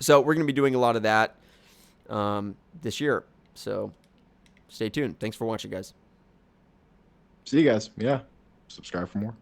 Speaker 1: So we're going to be doing a lot of that this year. So stay tuned. Thanks for watching, guys.
Speaker 2: See you guys. Yeah. Subscribe for more.